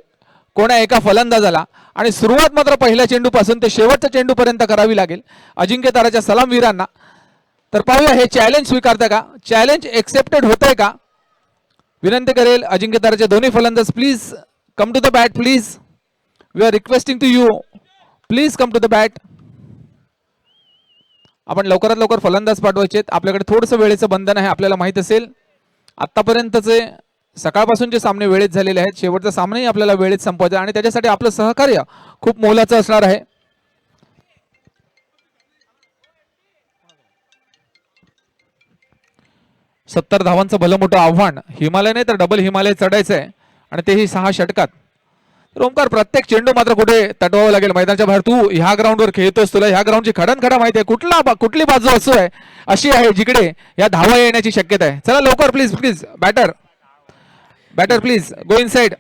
कोणा एका फलंदाजाला आणि सुरुवात मात्र पहिल्या चेंडूपासून ते शेवटच्या चेंडूपर्यंत करावी लागेल अजिंक्य ताराच्या सलामवीरांना. तर पाहूया हे चॅलेंज स्वीकारता का, चॅलेंज एक्सेप्टेड होतंय का. विनंती करेल अजिंक्य ताराचे दोन्ही फलंदाज, please come to the bat, please we are requesting to you, please come to the bat. आपण लवकरात लवकर फलंदाज पाठवायचे. आपल्याकडे थोडंसं वेळेचं बंधन आहे, आपल्याला माहित असेल. आतापर्यंतचे सकाळपासूनचे सामने वेळेत झालेले आहेत, शेवटचा सामनाही आपल्याला वेळेत संपवायचा आणि त्याच्यासाठी आपलं सहकार्य खूप मोलाचं असणार आहे. सत्तर धावांचं भलं मोठं आव्हान, हिमालय नाही तर डबल हिमालय चढायचं आहे आणि तेही 6 षटकात. ओमकार, प्रत्येक चेंडू मात्र कुठे तटवावं लागेल मैदानाच्या बाहेर. तू ह्या ग्राउंडवर खेळतोस, तुला ह्या ग्राउंडची खडा माहिती आहे, कुठली बाजू असो आहे अशी आहे जिकडे या धावा येण्याची शक्यता आहे. चला लवकर please please batter please go inside.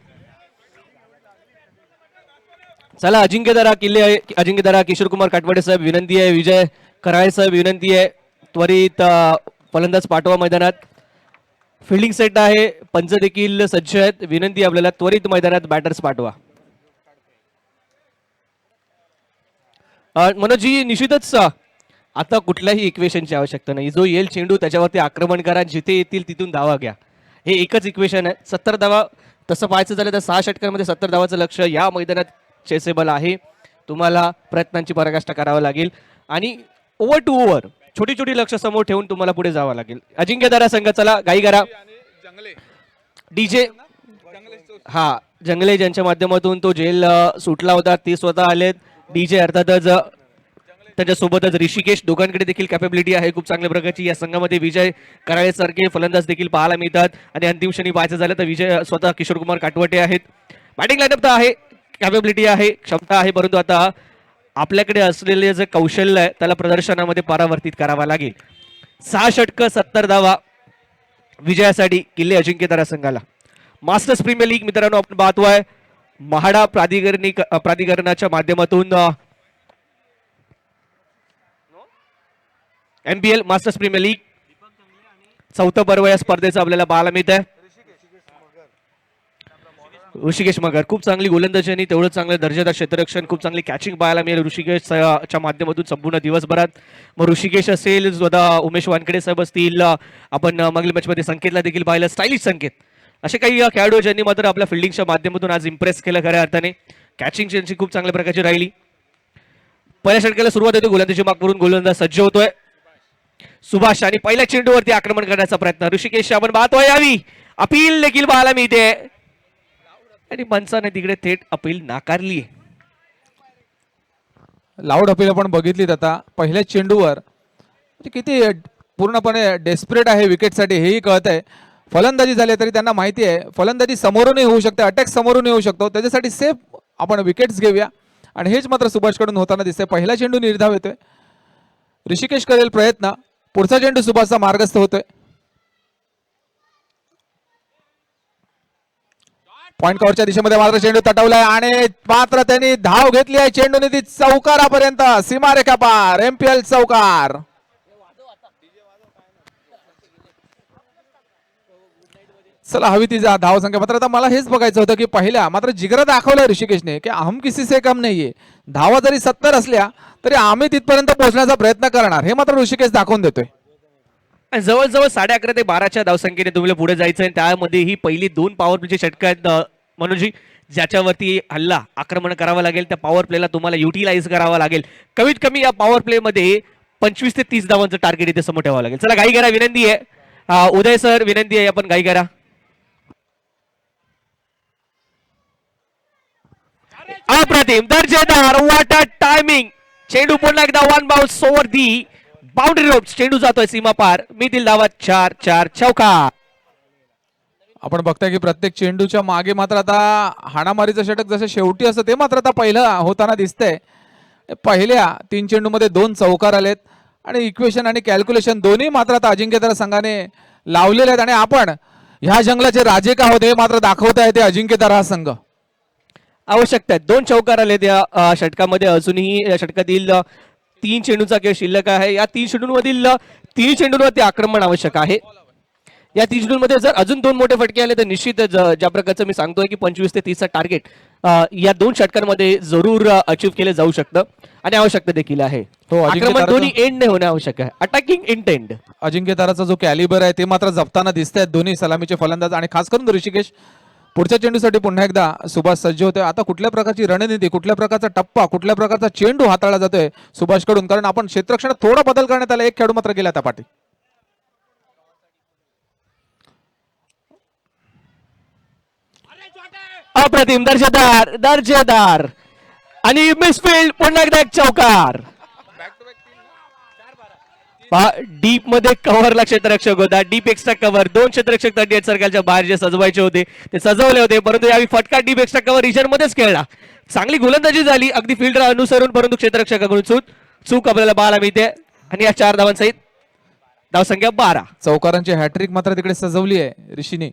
चला अजिंक्यतारा किल्ले अजिंक्यतारा, किशोर कुमार काटवडे साहेब विनंती आहे, विजय कराळे साहेब विनंती आहे, त्वरित फलंदाज पाठवा मैदानात. फिल्डिंग सेट आहे, पंच देखील सज्ज आहेत. विनंती आहे आपल्याला त्वरित मैदानात बॅटर्स पाठवा. मनोजी, निश्चितच आता कुठल्याही इक्वेशनची आवश्यकता नाही. जो येईल चेंडू त्याच्यावरती आक्रमण करा, जिथे येतील तिथून धावा घ्या, हे एकच इक्वेशन आहे. 70 धावा तसं पाहायचं झालं तर 6 षटकांमध्ये 70 धावाचं लक्ष या मैदानात चेसेबल आहे. तुम्हाला प्रयत्नांची पराकाष्ठा करावी लागेल आणि ओव्हर टू ओव्हर छोटी छोटी लक्ष समोर ठेवून तुम्हाला पुढे जावं लागेल. अजिंक्यतारा संघ, चला गाई करा. डीजे, हा जंगले ज्यांच्या माध्यमातून तो जेल सुटला होता ते स्वतः आलेत. डीजे अर्थातच त्याच्यासोबतच ऋषिकेश, दोघांकडे देखील कॅपेबिलिटी आहे खूप चांगल्या प्रकारची. या संघामध्ये विजय कराळे सारखे फलंदाज देखील पाहायला मिळतात आणि अंतिम क्षणी पाहायचं झालं तर विजय स्वतः किशोर कुमार काटवटे आहेत. बॅटिंग लाईनअप तर आहे, कॅपेबिलिटी आहे, क्षमता आहे, परंतु आता आपल्याकडे असलेले जे कौशल्य आहे त्याला प्रदर्शनामध्ये परावर्तित करावा लागेल. 6 षटकं 70 धावा विजयासाठी किल्ले अजिंक्यतारा संघाला. मास्टर्स प्रीमियर लीग मित्रांनो आपण पाहतोय म्हाडा प्राधिकरणाच्या माध्यमातून MPL मास्टर्स प्रीमियर लीग 4थं पर्व या स्पर्धेचं आपल्याला पाहायला मिळत आहे. ऋषिकेश मगर खूप चांगली गोलंदाजी आणि तेवढं चांगलं दर्जेदार क्षेत्ररक्षण, खूप चांगली कॅचिंग पाहायला मिळेल ऋषिकेशच्या माध्यमातून संपूर्ण दिवसभरात. मग ऋषिकेश असेल, स्वतः उमेश वानखेडे साहेब असतील, आपण मागील मॅचमध्ये संकेतला देखील पाहिलं, स्टायलिश संकेत, असे काही खेळाडू ज्यांनी मात्र आपल्या फिल्डिंगच्या माध्यमातून आज इम्प्रेस केलं खऱ्या अर्थाने. कॅचिंग त्यांची खूप चांगल्या प्रकारची राहिली. पहिल्या षटकाला सुरुवात होते, गोलंदाजी माग करून गोलंदाज सज्ज होतोय सुभाष आणि पहिल्या चेंडूवरती आक्रमण करण्याचा प्रयत्न ऋषिकेश आपण पाहतोय. यावी अपील देखील पाहायला मिळते आणि पंचाने तिकडे थेट अपील नाकारली. लाऊड अपील आपण बघितलीत आता पहिल्या चेंडूवर, म्हणजे किती पूर्णपणे डेस्परेट आहे विकेटसाठी हेही कळत आहे. फलंदाजी झाली तरी त्यांना माहिती आहे फलंदाजी समोरूनही होऊ शकते, अटॅक समोरून येऊ शकतो, त्याच्यासाठी सेफ आपण विकेट्स घेऊया आणि हेच मात्र सुभाषकडून होताना दिसतंय. पहिला चेंडू निर्धाव येतोय, ऋषिकेश करेल प्रयत्न, पुढचा चेंडू सुभाषचा मार्गस्थ होतोय. पॉइंट कव्हरच्या दिशेमध्ये मात्र चेंडू तटवलाय आणि मात्र त्यांनी धाव घेतली आहे. चेंडूने ती चौकारापर्यंत सीमारेखा पार, MPL चौकार. चला हवी ती धाव संख्या. मात्र आता मला हेच बघायचं होतं की पहिल्या मात्र जिगरा दाखवलाय ऋषिकेशने की हम किसी से कम नाहीये. धावा जरी 70 असल्या तरी आम्ही तिथपर्यंत पोहोचण्याचा प्रयत्न करणार, हे मात्र ऋषिकेश दाखवून देतोय. जवळजवळ 11:30 ते 12च्या धावसंख्येने तुम्हाला पुढे जायचं आहे. त्यामध्ये ही पहिली 2 पॉवर प्लेची षटकं आहेत मनोजी, ज्याच्यावरती हल्ला आक्रमण करावं लागेल. त्या पॉवर प्लेला तुम्हाला युटिलाइज करावं लागेल. कमीत कमी या पॉवर प्ले मध्ये 25 ते 30 धावांचं टार्गेट इथे समोर ठेवावं लागेल. चला घाई करा, विनंती आहे उदय सर, विनंती आहे आपण घाई करा. अप्रतिम, दर्जेदार, व्हॉट अ टायमिंग. चेंडू पुन्हा एकदा 1 बाउन्स ओव्हर दी बाउंड्री रोड. चेंडू जातोय सीमा पार, मितील धावा 4-4 चौका. आपण बघताय की प्रत्येक चेंडूच्या मागे मात्र आता हाणामारीचं षटक जसं शेवटी असतं ते मात्र आता पहिलं होताना दिसतंय. पहिल्या 3 चेंडूमध्ये 2 चौकार आलेत आणि इक्वेशन आणि कॅल्क्युलेशन दोन्ही मात्र आता अजिंक्यतारा संघाने लावलेले आहेत आणि आपण ह्या जंगलाचे राजे का होते हे मात्र दाखवताय ते अजिंक्यतारा हा संघ. आवश्यकता आहे 2 चौकार आले त्या षटकामध्ये. अजूनही या षटकातील 3 चेंडूचा खेळ शिल्लक आहे. या 3 चेंडूंमधील 3 चेंडूंवरती आक्रमण आवश्यक आहे. या 3 चेंडूंमध्ये जर अजून 2 मोठे फटके आले तर निश्चितच ज्या प्रकारचं मी सांगतोय की 25 ते 30चा टार्गेट या 2 षटकांमध्ये जरूर अचीव केलं जाऊ शकतं आणि आवश्यकता देखील आहे. आक्रमण दोन्ही एंडने होणे आवश्यक आहे, अटॅकिंग इंटेंड. अजिंक्यताराचा जो कॅलिबर आहे ते मात्र जपताना दिसत दोन्ही सलामीचे फलंदाज आणि खास करून ऋषिकेश. पुढच्या चेंडूसाठी पुन्हा एकदा सुभाष सज्ज होते. आता कुठल्या प्रकारची रणनीती, कुठल्या प्रकारचा टप्पा, कुठल्या प्रकारचा चेंडू हाताळला जातोय सुभाष कडून, कारण आपण क्षेत्ररक्षणात थोडा बदल करण्यात आला. एक खेळाडू मात्र गेला त्या पाठी. अप्रतिम, दर्जेदार दर्जेदार आणि मिसफील्ड, पुन्हा एकदा एक चौकार. डीप मध्ये कव्हरला क्षेत्ररक्षक होता, डीप एक्स्ट्रा कव्हर. 2 क्षेत्ररक्षक 38 सर्कलच्या बाहेर जे सजवायचे होते ते सजवले होते, परंतु यावेळी फटका डीप एक्स्ट्रा कव्हर रिजन मध्येच खेळला. चांगली गोलंदाजी झाली अगदी फिल्डर अनुसरून, परंतु क्षेत्ररक्षकाकडून चूक आपल्याला पाहायला मिळते आणि या 4 धावांसहित धावसंख्या 12. चौकारांची हॅट्रिक मात्र तिकडे सजवली आहे ऋषीने.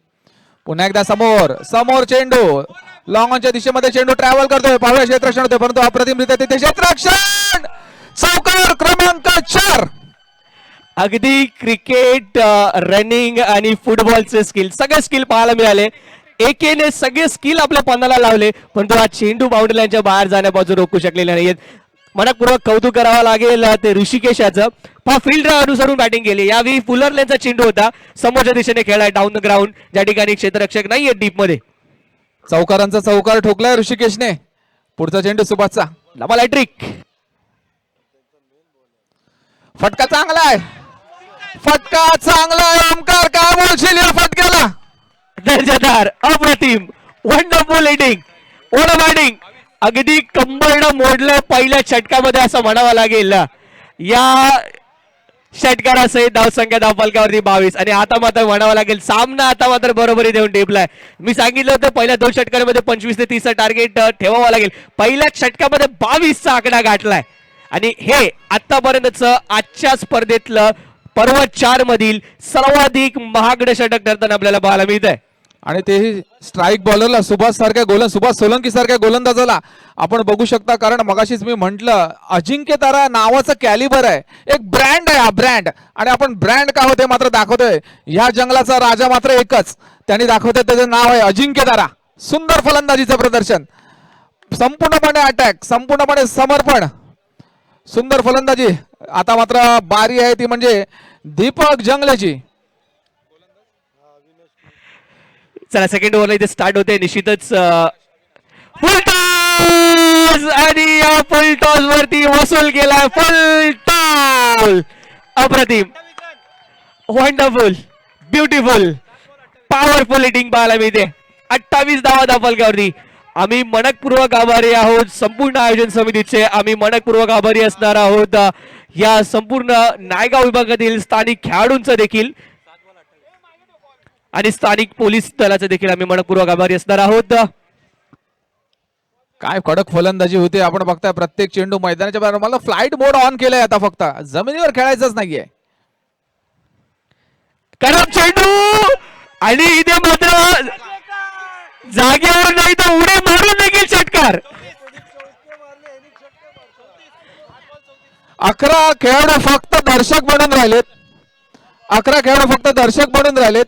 पुन्हा एकदा समोर समोर चेंडू लॉंग ऑनच्या दिशेमध्ये चेंडू ट्रॅव्हल करतोय, पाहूया क्षेत्ररक्षण होतोय, परंतु अप्रतिमरित्या तिथे क्षेत्ररक्षण. चौकार क्रमांक 4. अगदी क्रिकेट, रनिंग आणि फुटबॉलचे स्किल, सगळे स्किल पाहायला मिळाले. एकेने सगळे स्किल आपल्या पन्नाला लावले, परंतु हा चेंडू बाउंड्री लाईनच्या बाहेर जाण्यापासून रोखू शकलेले नाहीयेत. मनपूर्वक कौतुक करावं लागेल ते ऋषिकेश याचं. फील्डर अनुसरून बॅटिंग केली. यावेळी फुलर लेनचा चेंडू होता, समोरच्या दिशेने खेळाय डाऊन द ग्राउंड, ज्या ठिकाणी क्षेत्ररक्षक नाहीये डीप मध्ये. चौकारांचा चौकार ठोकलाय ऋषिकेशने. पुढचा चेंडू सुभाषचा, डबल हॅट्रिक. फटका चांगला आहे, फटका चांगला आहे. ओमकार काय बोलशील या फटक्याला? दर्जेदार, अप्रतिम, वंडरफुल हिटिंग, ओढ बॅटिंग. अगदी कंबरड मोडलं पहिल्या षटकामध्ये असं म्हणावं लागेल. या षटकारासहित धावसंख्या धावफलकावरती 22 आणि आता मात्र म्हणावं लागेल सामना आता मात्र बरोबरी देऊन टेपलाय. मी सांगितलं होतं पहिल्या 2 षटकारामध्ये 25 ते 30 टार्गेट ठेवावं लागेल. पहिल्या षटकामध्ये 22चा आकडा गाठलाय आणि हे आतापर्यंतचं आजच्या स्पर्धेतलं पर्व 4 मधील सर्वाधिक महागडं षटक ठरताना आपल्याला पाहायला मिळत आहे. आणि तेही स्ट्राईक बॉलरला सुभाष सोलंकी सारख्या गोलंदाजाला आपण बघू शकता. कारण मगाशीच मी म्हंटल अजिंक्य तारा नावाचं कॅलिबर आहे, एक ब्रँड आहे हा ब्रँड. आणि आपण ब्रँड का होते मात्र दाखवतोय. ह्या जंगलाचा राजा मात्र एकच त्यांनी दाखवतोय, त्याचं नाव आहे अजिंक्य तारा. सुंदर फलंदाजीचं प्रदर्शन, संपूर्णपणे अटॅक, संपूर्णपणे समर्पण, सुंदर फलंदाजी. आता मात्र बारी आहे ती म्हणजे दीपक जंगलेची. चला सेकंड ओव्हर इथे स्टार्ट होते. निश्चितच फुल टॉस आणि या फुल टॉस वरती वसूल केलाय. फुल टॉस अप्रतिम, वंडरफुल, ब्युटिफुल, पॉवरफुल हिटिंग पाहायला मिळते. 28 धावा धावफलकावरती. आम्ही मनपूर्वक आभारी आहोत संपूर्ण आयोजन समितीचे. आम्ही मनपूर्वक आभारी असणार आहोत या संपूर्ण नायगाव विभागातील स्थानिक खेळाडूंचं देखील आणि स्थानिक पोलीस दलाचे देखील आम्ही मनपूर्वक आभारी असणार आहोत. काय कडक फलंदाजी होते. आपण बघताय प्रत्येक चेंडू मैदानाच्या बाहेर. मला फ्लाइट मोड ऑन केलाय आता, फक्त जमिनीवर खेळायचंच नाहीये. कडक चेंडू आणि इथे मात्र जागेवर नाही तर उडी मारून देखील षटकार. 11 खेळाडू फक्त दर्शक बनून राहिलेत. 11 खेळाडू फक्त दर्शक बनून राहिलेत.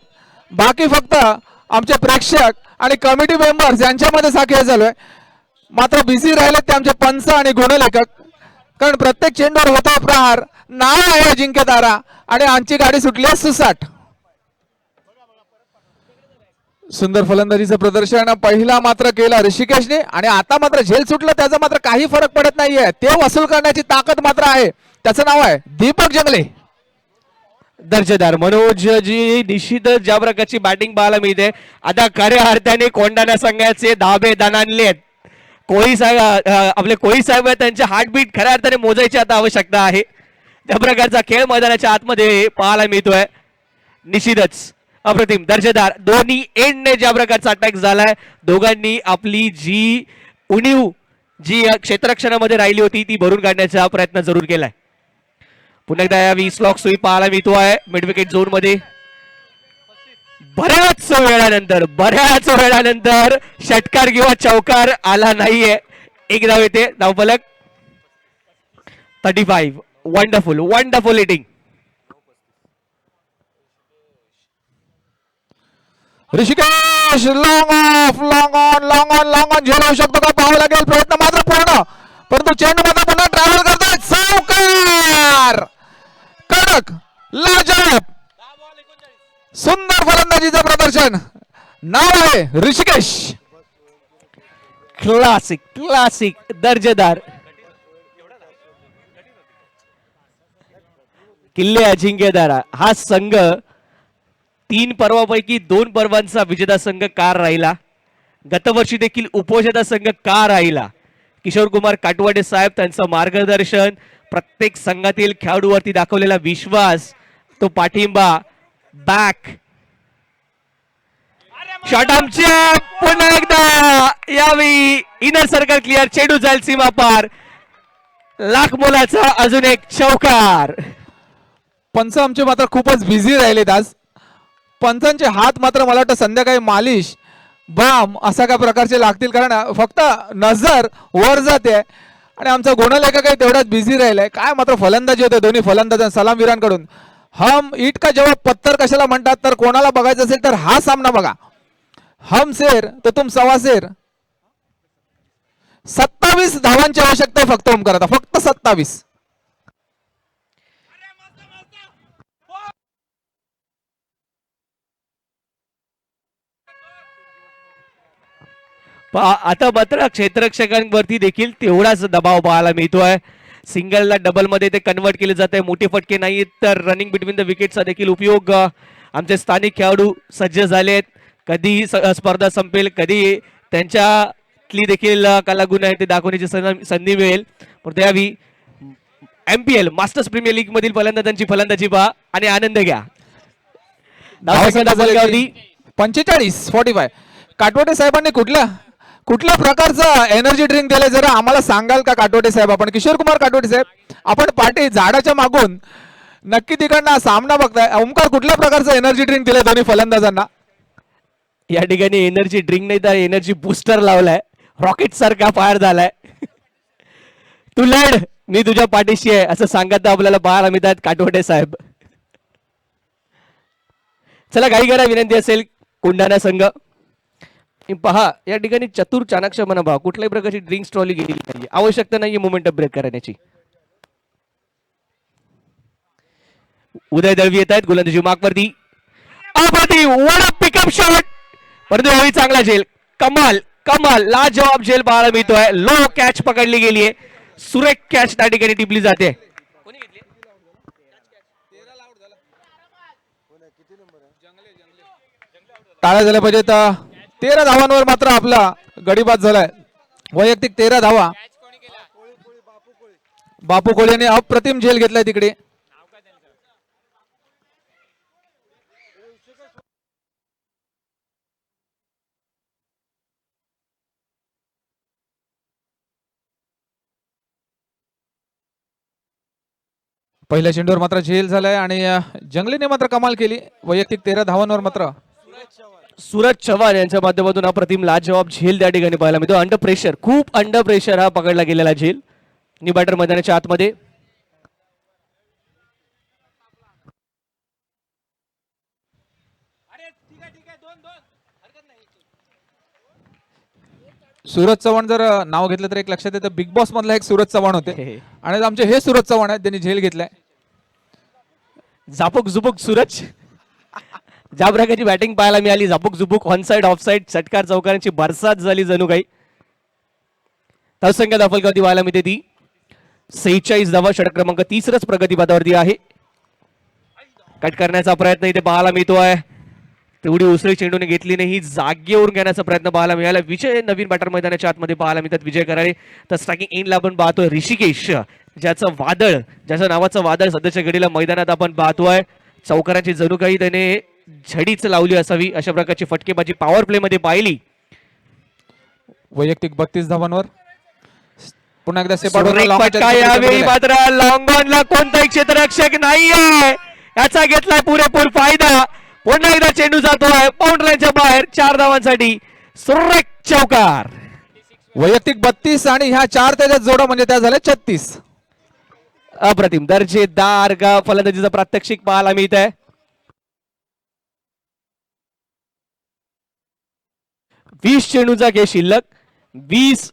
बाकी फक्त आमचे प्रेक्षक आणि कमिटी मेंबर्स यांच्यामध्ये हा खेळ चालू आहे. मात्र बिझी राहिलेत ते आमचे पंच आणि गुणलेखक. कारण प्रत्येक चेंडूवर होता प्रहार. नाव आहे अजिंक्य तारा आणि आमची गाडी सुटली आहे सुसाट. सुंदर फलंदाजीचं प्रदर्शन पहिला मात्र केला ऋषिकेशने आणि आता मात्र झेल सुटलं त्याचा मात्र काही फरक पडत नाहीये. ते वसूल करण्याची ताकद मात्र आहे. त्याचं नाव आहे दीपक जंगले. दर्जेदार मनोज जी निश्चितच ज्या प्रकारची बॅटिंग पाहायला मिळते. आता खऱ्या अर्थाने कोंडाणा संघाचे धाबे दणाणले आहेत. कोळी साहेब आपले कोळी साहेब आहेत, त्यांचे हार्टबीट खऱ्या अर्थाने मोजायची आता आवश्यकता आहे. त्या प्रकारचा खेळ मैदानाच्या आतमध्ये पाहायला मिळतोय. निश्चितच अप्रतिम, दर्जेदार. दोन्ही एंडने ज्या प्रकारचा अटॅक झालाय, दोघांनी आपली जी उणीव जी क्षेत्ररक्षणामध्ये राहिली होती ती भरून काढण्याचा प्रयत्न जरूर केलाय. पुन्हा एकदा या 20 लॉक सुई पाहायला मिळतोय मिड विकेट झोन मध्ये. बऱ्याच वेळानंतर षटकार किंवा चौकार आला नाहीये. एक धाव येते, धावफलक 35. Wonderful hitting. Rishikesh long on झेल होऊ शकतो का पाहावं लागेल. प्रयत्न मात्र पूर्ण, परंतु चेंडू मात्र पुन्हा ट्रॅव्हल करतोय. चौकार, कडक, लाजवाब, सुंदर फलंदाजीचं प्रदर्शन. नाव आहे ऋषिकेश. क्लासिक, दर्जेदार. किल्ले अजिंक्यतारा हा संघ 3 पर्वापैकी 2 पर्वांचा विजेता संघ का राहिला. गतवर्षी देखील उपविजेता संघ का राहिला. किशोर कुमार काटवाडे साहेब, त्यांचं मार्गदर्शन, प्रत्येक संघातील खेळाडूवरती दाखवलेला विश्वास, तो पाठिंबा. बॅक शॉट आमच्या पुन्हा एकदा यावेळी इनर सर्कल क्लिअर. चेंडू जाईल सीमा पार. लाख मोलाचा अजून एक चौकार. पंच आमचे मात्र खूपच बिझी राहिलेत आज. पंचांचे हात मात्र मला वाटतं संध्याकाळी मालिश बाम अशा काय प्रकारचे लागतील. कारण फक्त नजर वर जाते आणि आमचा गुणलेखकही तेवढाच बिझी राहिलाय. काय मात्र फलंदाजी होते दोन्ही फलंदाज सलामवीरांकडून. हम ईट का जवाब पत्थर कशाला म्हणतात, तर कोणाला बघायचं असेल तर हा सामना बघा. हम शेर तर तुम सवा शेर. 27 धावांची आवश्यकता आहे फक्त ओमकार, आता फक्त 27. आता मात्र क्षेत्ररक्षकांवरती देखील तेवढाच दबाव पाहायला मिळतोय. सिंगलला डबल मध्ये ते कन्वर्ट केले जाते. मोठे फटके नाहीत तर रनिंग बिटवीन द विकेटचा देखील उपयोग आमचे स्थानिक खेळाडू सज्ज झालेत. कधी स्पर्धा संपेल, कधी त्यांच्यातली देखील कलागुण आहे ते दाखवण्याची संधी मिळेल. पण त्यावेळी MPL मास्टर्स प्रीमियर लीग मधील फलंदाजांची फलंदाजी पहा आणि आनंद घ्या. धावसंख्या धावसंख्या झाली 45-45. काटवटे साहेबांनी कुठल्या प्रकारचं एनर्जी ड्रिंक दिलंय जरा आम्हाला सांगाल का काटवटे साहेब? आपण किशोर कुमार काटवटे साहेब, आपण पाठी झाडाच्या मागून नक्की तिकडनं सामना बघताय. ओमकार, कुठल्या प्रकारचं एनर्जी ड्रिंक दिलंय दोन्ही फलंदाजांना? या ठिकाणी एनर्जी ड्रिंक नाही तर एनर्जी बूस्टर लावलाय, रॉकेट सारखा फायर झालाय. तू लढ, मी तुझ्या पाठीशी आहे असं सांगत आपल्याला पाहायला मिळतात काटवटे साहेब. चला काही करा, विनंती असेल कोंढाणा संघ पहा. या ठिकाणी चतुर चाणाक्ष म्हणा पहा, कुठल्याही प्रकारची ड्रिंक स्ट्रॉली गेलेली नाही, आवश्यकता नाहीये मोमेंटम ब्रेक करण्याची. उदय दळवी येत आहेत गोलंदाजी मार्कवरती. पिकअप शॉट, परंतु यावेळी चांगला झेल. कमाल कमाल लाजवाब झेल पाहायला मिळतोय. लो कॅच पकडली गेली आहे, सुरेख कॅच त्या ठिकाणी टिपली जाते. टाळ्या झाल्या पाहिजेत. 13 धावांवर मात्र आपला गडी बाद झालाय. वैयक्तिक 13 धावा. बापू कोळेने अप्रतिम झेल घेतलाय तिकडे. पहिल्या चेंडूवर मात्र झेल झालाय आणि जंगलीने मात्र कमाल केली. वैयक्तिक 13 धावांवर मात्र सूरज चव्हाण यांच्या माध्यमातून अप्रतिम लाजवाब झेल त्या ठिकाणी पाहायला मिळतो. अंडर प्रेशर, खूप अंडर प्रेशर हा पकडला गेलेला झेल. नी बॅटर मैदानाच्या आतमध्ये. सूरज चव्हाण जर नाव घेतलं तर एक लक्षात येतं, बिग बॉस मधला एक सूरज चव्हाण होते आणि आमचे हे सूरज चव्हाण आहेत, त्यांनी झेल घेतलाय. झापूक झुपूक सूरज, ज्या प्रकारची बॅटिंग पाहायला मिळाली, Zapuk Jhupuk, on side of side, षटकार चौकारांची बरसात झाली जणू काही. धावसंख्या दाखल पाहायला मिळते ती 46 धावा. षटक क्रमांक 30 प्रगतीपथावरती आहे. कट करण्याचा प्रयत्न इथे पाहायला मिळतोय, तेवढी उसळी चेंडूने घेतली नाही, जागेवरून घेण्याचा प्रयत्न पाहायला मिळाला. विजय नवीन बॅटर मैदानाच्या आतमध्ये पाहायला मिळतात. विजय कराळे तर स्ट्रायकिंग एंडला आपण पाहतोय ऋषिकेश, ज्याचं वादळ, ज्याच्या नावाचं वादळ सध्याच्या घडीला मैदानात आपण पाहतोय. चौकारांची जणू काही त्याने झडीच लावली असावी अशा प्रकारची फटकेबाजी पॉवर प्ले मध्ये पाहिली. वैयक्तिक 32 धावांवर पुन्हा एकदा यावेळी मात्र लॉंग ऑनला कोणताही क्षेत्ररक्षक नाहीये, याचा घेतलाय पुरेपूर फायदा. पुन्हा एकदा चेंडू जातोय बाउंड्रीच्या बाहेर 4 धावांसाठी. सुरेख चौकार. वैयक्तिक 32 आणि ह्या 4 त्याच्या जोडा म्हणजे त्या झाल्या 36. अप्रतिम दर्जेदार फलंदाजीचा प्रात्यक्षिक पाहायला मिळत आहे. 20 चेंडूचा खेळ शिल्लक, 20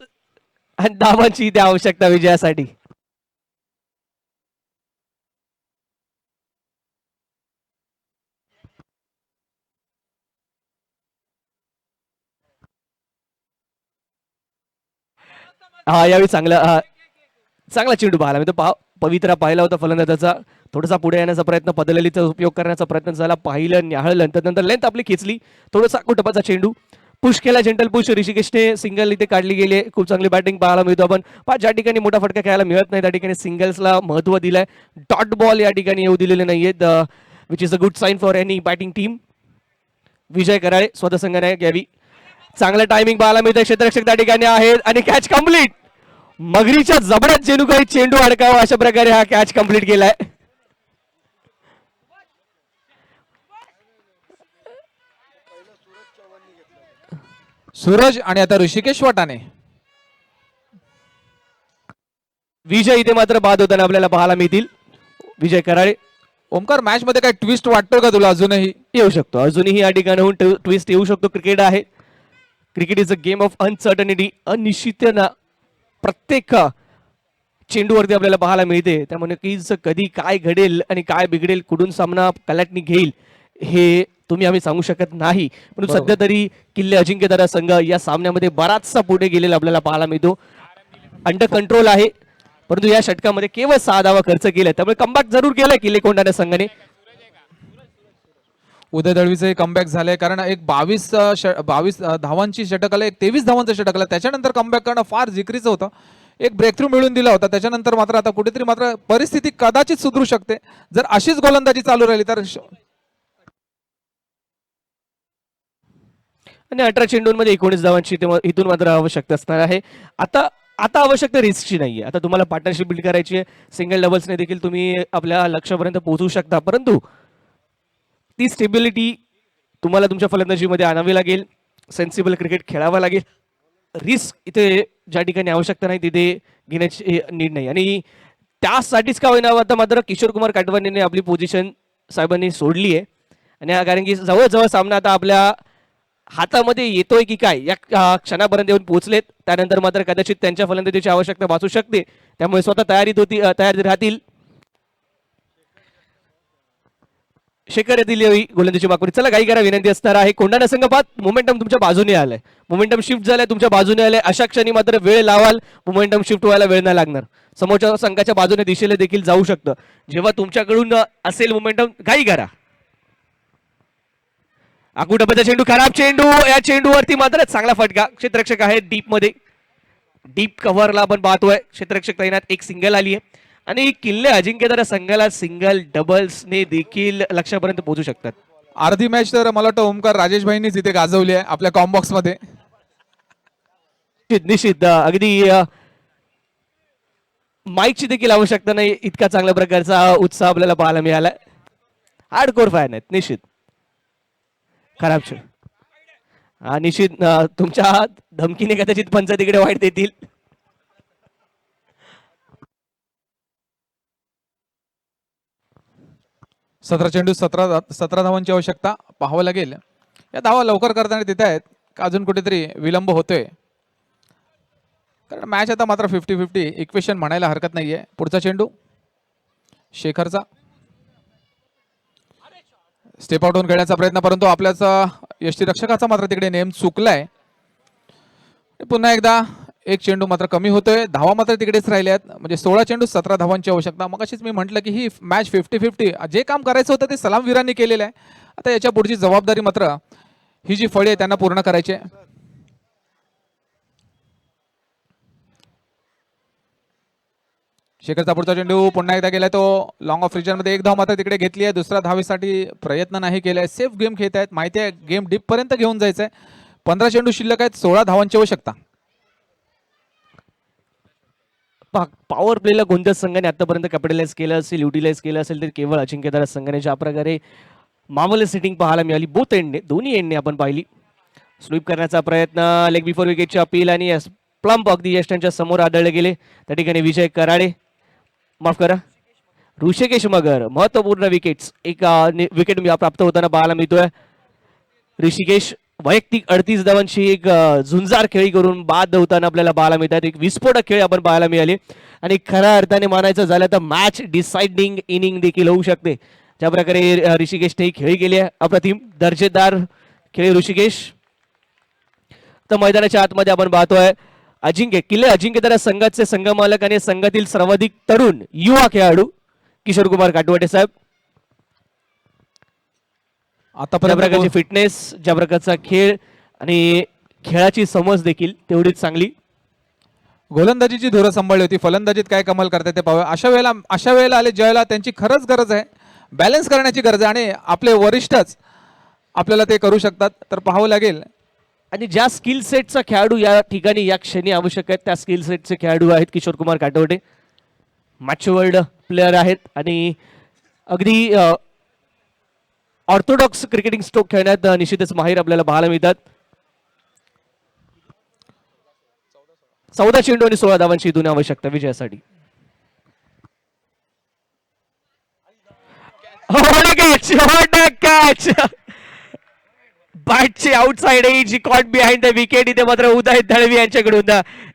धावांची इथे आवश्यकता विजयासाठी. हा यावेळी चांगला चेंडू पाहायला मिळतो. पवित्रा पाहिला होता फलंदाजाचा, थोडासा पुढे येण्याचा प्रयत्न, पदललीचा उपयोग करण्याचा प्रयत्न झाला, पाहिलं, न्याहाळलं, नंतर लेंथ आपली खेचली, थोडासा कुटपाचा चेंडू पुश केला, जेंटल पुश. ऋषिकेशने सिंगल इथे काढली गेली, खूप चांगली बॅटिंग पाहायला मिळतो. आपण ज्या ठिकाणी मोठा फटका खेळायला मिळत नाही त्या ठिकाणी सिंगल्सला महत्व दिलंय. डॉट बॉल या ठिकाणी येऊ दिलेले नाहीयेत, which is a good sign for any batting team. Vijay Karale स्वतः संघाने घ्यावी. चांगलं टायमिंग पाहायला मिळतं, क्षेत्ररक्षक त्या ठिकाणी आहेत आणि कॅच कम्प्लीट. मगरीच्या जबड्यात जणू काही चेंडू अडकावा अशा प्रकारे हा कॅच कम्प्लीट केलाय. सूरज आणि आता ऋषिकेश वाटाने. विजय इथे मात्र बाद होताना आपल्याला पाहायला मिळतील. विजय कराळे. ओमकार, मॅच मध्ये काय ट्विस्ट वाटतो का तुला? अजूनही येऊ शकतो, अजूनही या ठिकाणाहून ट्विस्ट येऊ शकतो. क्रिकेट आहे, cricket is a game of uncertainty. अनिश्चितता प्रत्येक चेंडूवरती आपल्याला पाहायला मिळते, त्यामुळे कधी काय घडेल आणि काय बिघडेल, कुठून सामना कलाटणी घेईल हे तुम्ही आम्ही सांगू शकत नाही. परंतु सध्या तरी किल्ले अजिंक्यतारा संघ या सामन्यामध्ये बराचसा पुढे गेलेला आपल्याला पाहायला मिळतो. अंडर कंट्रोल आहे, परंतु या षटकामध्ये केवळ 6 धावा खर्च केल्या, त्यामुळे कमबॅक जरूर केलाय किल्ले कोंढाणा संघाने. उदय दळवीचे कमबॅक झाले, कारण एक 22 धावांची षटक आलं, एक 23 धावांचं षटक आलं, त्याच्यानंतर कमबॅक करणं फार जिकरीचं होतं. एक ब्रेक थ्रू मिळून दिला होता. त्याच्यानंतर मात्र आता कुठेतरी मात्र परिस्थिती कदाचित सुधरू शकते जर अशीच गोलंदाजी चालू राहिली तर. आणि 18 चेंडूंमध्ये 19 धावांची इथून मात्र आवश्यकता असणार आहे. आता आता आवश्यकता रिस्कची नाहीये. आता तुम्हाला पार्टनरशिप बिल्ड करायची आहे. सिंगल डबल्सने देखील तुम्ही आपल्या लक्ष्यापर्यंत पोहोचू शकता, परंतु ती स्टेबिलिटी तुम्हाला तुमच्या फलंदाजीमध्ये आणावी लागेल. सेन्सिबल क्रिकेट खेळावा लागेल. रिस्क इथे ज्या ठिकाणी आवश्यकता नाही तिथे घेण्याची नीड नाही. आणि त्यासाठीच का होईना आता मात्र किशोर कुमार काटवानीने आपली पोझिशन साहेबांनी सोडली आहे. आणि कारण की जवळजवळ सामना आता आपल्या हातामध्ये येतोय की काय या क्षणापर्यंत येऊन पोहोचलेत. त्यानंतर मात्र कदाचित त्यांच्या फलंदाजीची आवश्यकता भासू शकते. त्यामुळे स्वतः तयार राहतील. शेखर येथील गोलंदाजी मागणी. चला काही करा विनंती असणार आहे. कोंडाणा संघ पाहत मोमेंटम तुमच्या बाजूने आलाय. मोमेंटम शिफ्ट झालाय, तुमच्या बाजूने आलाय. अशा क्षणी मात्र वेळ लावाल. मोमेंटम शिफ्ट व्हायला वेळ नाही लागणार. समोरच्या संघाच्या बाजूने दिशेला देखील जाऊ शकतं. जेव्हा तुमच्याकडून असेल मोमेंटम काही करा. आकुटप्याचा चेंडू, खराब चेंडू. या चेंडूवरती मात्र चांगला फटका. क्षेत्ररक्षक आहे डीप मध्ये. डीप कव्हरला आपण पाहतोय क्षेत्ररक्षक तैनात. एक सिंगल आली आहे आणि किल्ले अजिंक्यतारा संघाला सिंगल डबल्सने देखील लक्ष्यापर्यंत पोहोचू शकतात. अर्धी मॅच तर मला वाटतं ओमकार राजेश भाईंनीच इथे गाजवली आहे आपल्या कॉम्बॉक्स मध्ये. निश्चित अगदी माईकची देखील आवश्यकता नाही. इतका चांगल्या प्रकारचा उत्साह आपल्याला पाहायला मिळाला. हार्डकोर फॅन आहेत निश्चित. खराब निश्चित तुमच्या धमकीने कदाचित पंच तिकडे वाईट देतील. सतरा चेंडू 17 धावांची आवश्यकता पाहावं लागेल. या धावा लवकर करताना तिथे आहेत का अजून कुठेतरी विलंब होतोय, कारण मॅच आता मात्र 50-50 इक्वेशन म्हणायला हरकत नाहीये. पुढचा चेंडू शेखरचा. स्टेप आउट होऊन खेळण्याचा प्रयत्न, परंतु आपल्याच यष्टीरक्षकाचा मात्र तिकडे नेम चुकलाय. पुन्हा एकदा एक चेंडू मात्र कमी होतोय. धावा मात्र तिकडेच राहिल्या आहेत. म्हणजे 16 चेंडू 17 धावांची आवश्यकता. मग अशीच मी म्हटलं की ही मॅच 50-50 जे काम करायचं होतं ते सलामवीरांनी केलेलं आहे. आता याच्या पुढची जबाबदारी मात्र ही जी फळी आहे त्यांना पूर्ण करायची आहे. शेखरचा पुढचा चेंडू पुन्हा एकदा गेलाय तो लॉंग ऑफ रिजन मध्ये. एक धाव मात्र तिकडे घेतली आहे. दुसऱ्या धावेसाठी प्रयत्न नाही केलाय. सेफ गेम खेळत आहेत. माहिती आहे गेम डीप पर्यंत घेऊन जायचंय. 15 चेंडू शिल्लक आहेत. 16 धावांची आवश्यकता. पॉवर प्लेला कोणत्याच संघाने आतापर्यंत कॅपिटलाइज केलं असेल, युटिलाइज केलं असेल तर केवळ अजिंक्यतारा संघाने ज्या प्रकारे मामूली सेटिंग पाहायला मिळाली बोथ एंडने, दोन्ही एंडने आपण पाहिली. स्वीप करण्याचा प्रयत्न, लेग बिफोर विकेटची अपील आणि प्लम्प अगदी यष्टांच्या समोर आढळले गेले. त्या ठिकाणी विजय कराडे, माफ करा ऋषिकेश मगर महत्वपूर्ण विकेट्स एक विकेट प्राप्त होताना पाहायला मिळतोय. ऋषिकेश वैयक्तिक 38 धावांची एक झुंजार खेळी करून बाद होताना आपल्याला पाहायला मिळतात. एक विस्फोटक खेळ आपण पाहायला मिळाले आणि खऱ्या अर्थाने मानायचं झालं तर मॅच डिसाइडिंग इनिंग देखील होऊ शकते. ज्या प्रकारे ऋषिकेशने खेळी केली आहे, अप्रतिम दर्जेदार खेळ ऋषिकेश. तर मैदानाच्या आतमध्ये आपण पाहतोय किल्ले अजिंक्यतारा संघाचे संघमालक आणि संघातील सर्वाधिक तरुण युवा खेळाडू किशोर कुमार काटवटे साहेब. ज्या प्रकारची फिटनेस, ज्या प्रकारचा खेळ आणि खेळाची समज देखील तेवढीच चांगली. गोलंदाजीची धुरं सांभाळली होती. फलंदाजीत काय कमाल करतात ते पाहूया. अशा वेळेला आले ज्यावेळेला त्यांची खरंच गरज आहे, बॅलन्स करण्याची गरज आहे आणि आपले वरिष्ठच आपल्याला ते करू शकतात. तर पाहावं लागेल. आणि ज्या स्किल सेटचा खेळाडू या ठिकाणी या क्षणी आवश्यक आहेत त्या स्किल सेटचे खेळाडू आहेत किशोर कुमार काटवटे. मॅच्युअर्ड प्लेअर आहेत आणि अगदी ऑर्थोडॉक्स क्रिकेटिंग स्ट्रोक खेळण्यात निश्चितच माहीर आपल्याला पाहायला मिळतात. 14 चेंडू आणि 16 धावांची इथून आवश्यकता विजयासाठी. बॅटची आउटसाइड जी कॉट बिहाइंड द विकेट. इथे मात्र उदय दळवी यांच्याकडून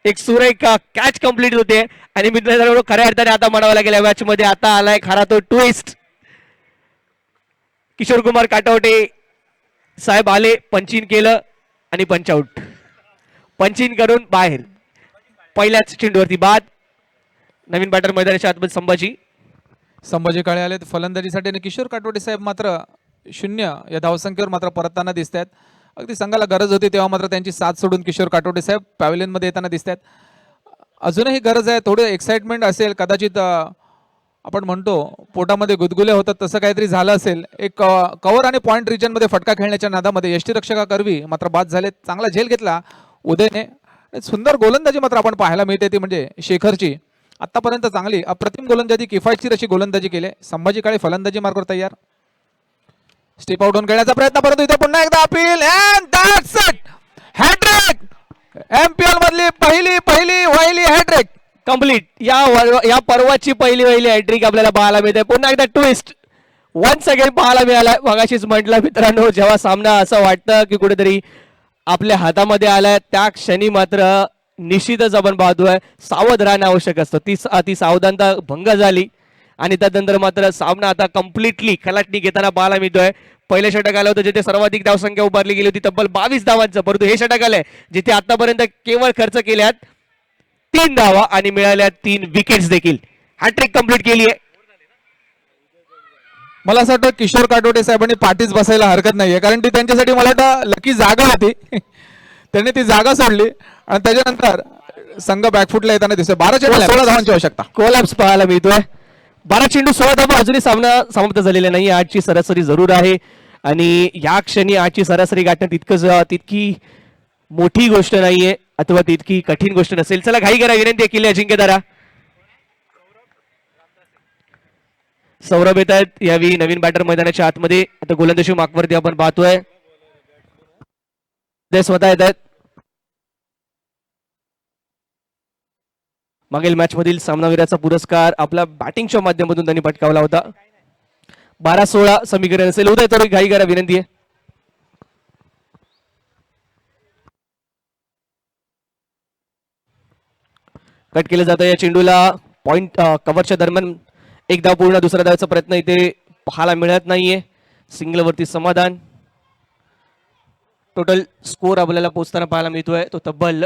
एक सुरेख कॅच कंप्लीट होते आणि मित्रांनो खऱ्या अर्थाने आता म्हणावं लागेल या मॅच मध्ये आता आलाय खरा तो ट्विस्ट. किशोर कुमार काटवटे साहेब आले, पंचिंग केलं आणि पंच आउट. पंचिंग करून बाहेर. पहिल्याच चेंडूवरती बाद. नवीन बॅटर मैदानाच्या आतमध्ये संभाजी काळे आले फलंदाजीसाठी आणि किशोर काटवटे साहेब मात्र 0 या धावसंख्येवर मात्र परतताना दिसत आहेत. अगदी संघाला गरज होती तेव्हा मात्र त्यांची साथ सोडून किशोर काटवटे साहेब पॅव्हलियन मध्ये येताना दिसत आहेत. अजूनही गरज आहे, थोडे एक्साइटमेंट असेल कदाचित. आपण म्हणतो पोटामध्ये गुदगुले होतात तसं काहीतरी झालं असेल. एक कव्हर आणि पॉइंट रिजन मध्ये फटका खेळण्याच्या नादामध्ये यष्टीरक्षका करवी मात्र बाद झाले. चांगला झेल घेतला उदयने. सुंदर गोलंदाजी मात्र आपण पाहायला मिळते ती म्हणजे शेखरची. आतापर्यंत चांगली अप्रतिम गोलंदाजी, किफायतशीर अशी गोलंदाजी केली. संभाजी काळे फलंदाजी मार्गावर तयार. स्टेप आउट होऊन खेळण्याचा प्रयत्न, परंतु इथे पुन्हा एकदा appeal and that's it. Hat trick. MPL मधली पहिली हॅट्रिक कम्प्लीट. या पर्वाची पहिली हॅट्रिक आपल्याला पाहायला मिळते. पुन्हा एकदा ट्विस्ट वन्स अगेन पाहायला मिळाला. मगाशीच म्हटलं मित्रांनो, जेव्हा सामना असं वाटतं की कुठेतरी आपल्या हातामध्ये आलाय त्या क्षणी मात्र निश्चितच आपण पाहतोय सावध राहणं आवश्यक असतं. ती सावधानता भंग झाली आणि त्यानंतर मात्र सामना आता कम्प्लिटली खलाटणी घेताना पाहायला मिळतोय. पहिले षटक आलं होतं जिथे सर्वाधिक धावसंख्या उभारली गेली होती तब्बल 22 धावांचं, परंतु हे षटक आलंय जिथे आतापर्यंत केवळ खर्च केल्यात 3 धावा आणि मिळाल्या 3 विकेट्स देखील. हॅट्रिक कंप्लीट केली आहे. मला असं वाटतं किशोर काटोटे साहेबांनी पाठीच बसायला हरकत नाहीये, कारण ती त्यांच्यासाठी मला वाटतं लकी जागा होती. त्यांनी ती जागा सोडली आणि त्याच्यानंतर संघ बॅकफुटला येताना दिसतोय. 12 चेंडू 16 धावांची आवश्यकता. कोलॅप्स पाहायला मिळतोय. 12 चेंडू 16 धावा अजूनही सामना समाप्त झालेला नाही. आजची सरासरी जरूर आहे आणि या क्षणी आजची सरासरी गाठणं तितकी मोठी गोष्ट नाहीये अथवा तितकी कठीण गोष्ट नसेल. चला घाई करा, विनंती केली अजिंक्यदारा. सौरभ येत आहेत यावेळी नवीन बॅटर मैदानाच्या आतमध्ये. आता गोलंदाजी मार्कवरती आपण पाहतोय ते स्वतः येत आहेत. मागील मॅच मधील सामनावीराचा पुरस्कार आपल्या बॅटिंगच्या माध्यमातून त्यांनी पटकावला होता. 12-16 समीकरण असेल. उदय तर घाई करा, विनंती आहे. कट केलं जातं या चेंडूला. पॉइंट कव्हरच्या दरम्यान एक धाव पूर्ण, दुसरा धावाचा प्रयत्न इथे पाहायला मिळत नाहीये. सिंगल वरती समाधान. टोटल स्कोर आपल्याला पोहोचताना पाहायला मिळतोय तो तब्बल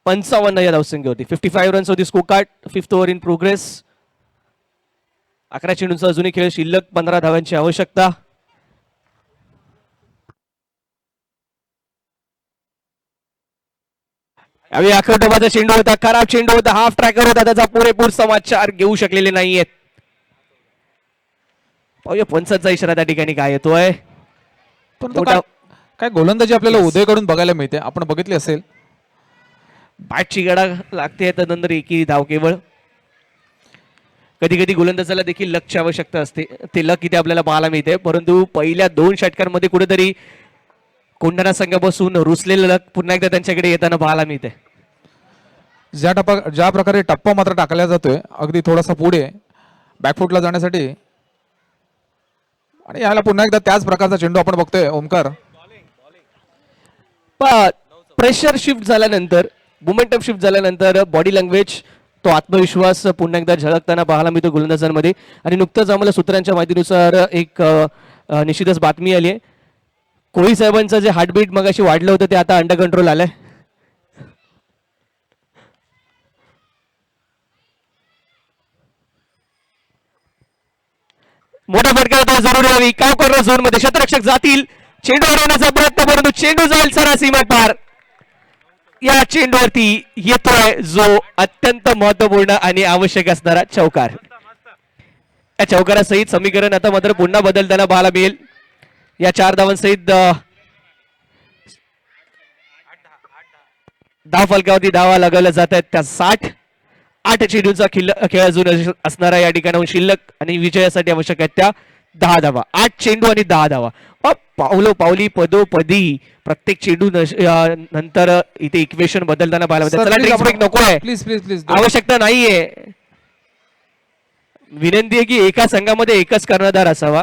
55 या धावसंख्येवरती. 55 रन्स होती score card. 5th over in progress. 11 चेंडूंचा अजूनही खेळ शिल्लक. 15 धावांची आवश्यकता. यावेळी आक्रमणाचा चेंडू होता, खराब चेंडू होता, हाफ ट्रॅकर होता, त्याचा पुरेपूर समाचार घेऊ शकलेले नाहीयेत. पाहूया पंचांचा इशारा त्या ठिकाणी काय येतोय. परंतु काय गोलंदाजी आपल्याला उदयकडून बघायला मिळते. आपण बघितली असेल बॅटची गडा लागते त्यानंतर एकी धाव केवळ. कधी कधी गोलंदाजाला देखील लकची आवश्यकता असते, ते लक इथे आपल्याला पाहायला मिळते. परंतु पहिल्या 2 षटकांमध्ये कुठेतरी कोंढाणा संघापासून रुसलेलं लक पुन्हा एकदा त्यांच्याकडे येताना पाहायला मिळते. ज्या प्रकारे टप्पा मात्र टाकला जातोय अगदी थोडासा पुढे बॅकफुटला जाण्यासाठी, आणि याला पुन्हा एकदा त्याच प्रकारचा चेंडू आपण बघतोय. ओमकार, प्रेशर शिफ्ट झाल्यानंतर, मोमेंटम शिफ्ट झाल्यानंतर बॉडी लँग्वेज, तो आत्मविश्वास पुन्हा एकदा झळकताना पाहायला मिळतो गोलंदाजांमध्ये. आणि नुकतंच आम्हाला सूत्रांच्या माहितीनुसार एक निश्चितच बातमी आली आहे. कोहली साहेबांचं जे हार्टबीट मगाशी वाढलं होतं ते आता अंडर कंट्रोल आलंय. मोठा फटका होता जरूर यावी. काय कॉर्नर झोन मध्ये क्षेत्ररक्षक जातील, चेंडू हरवण्याचा प्रयत्न, परंतु चेंडू जाईल सरासीमा पार. या चेंडूवरती येतोय जो अत्यंत महत्वपूर्ण आणि आवश्यक असणारा चौकार. या चौकारासहित समीकरण आता मात्र पुन्हा बदलताना पाहायला मिळेल. या 4 धावांसहित धाव फलकावरती धावा लगावल्या जात आहेत. त्या 8 चेंडूंचा खेळ अजून असणारा या ठिकाणाहून शिल्लक आणि विजयासाठी आवश्यक आहेत त्या 10 धावा. 8 चेंडू आणि 10 धावा. पावली पदोपदी प्रत्येक चेंडू नंतर इथे इक्वेशन बदलताना पाहायला मिळते. नको आहे, प्लीज प्लीज प्लीज, आवश्यकता नाहीये. विनंती आहे की एका संघामध्ये एकच कर्णधार असावा.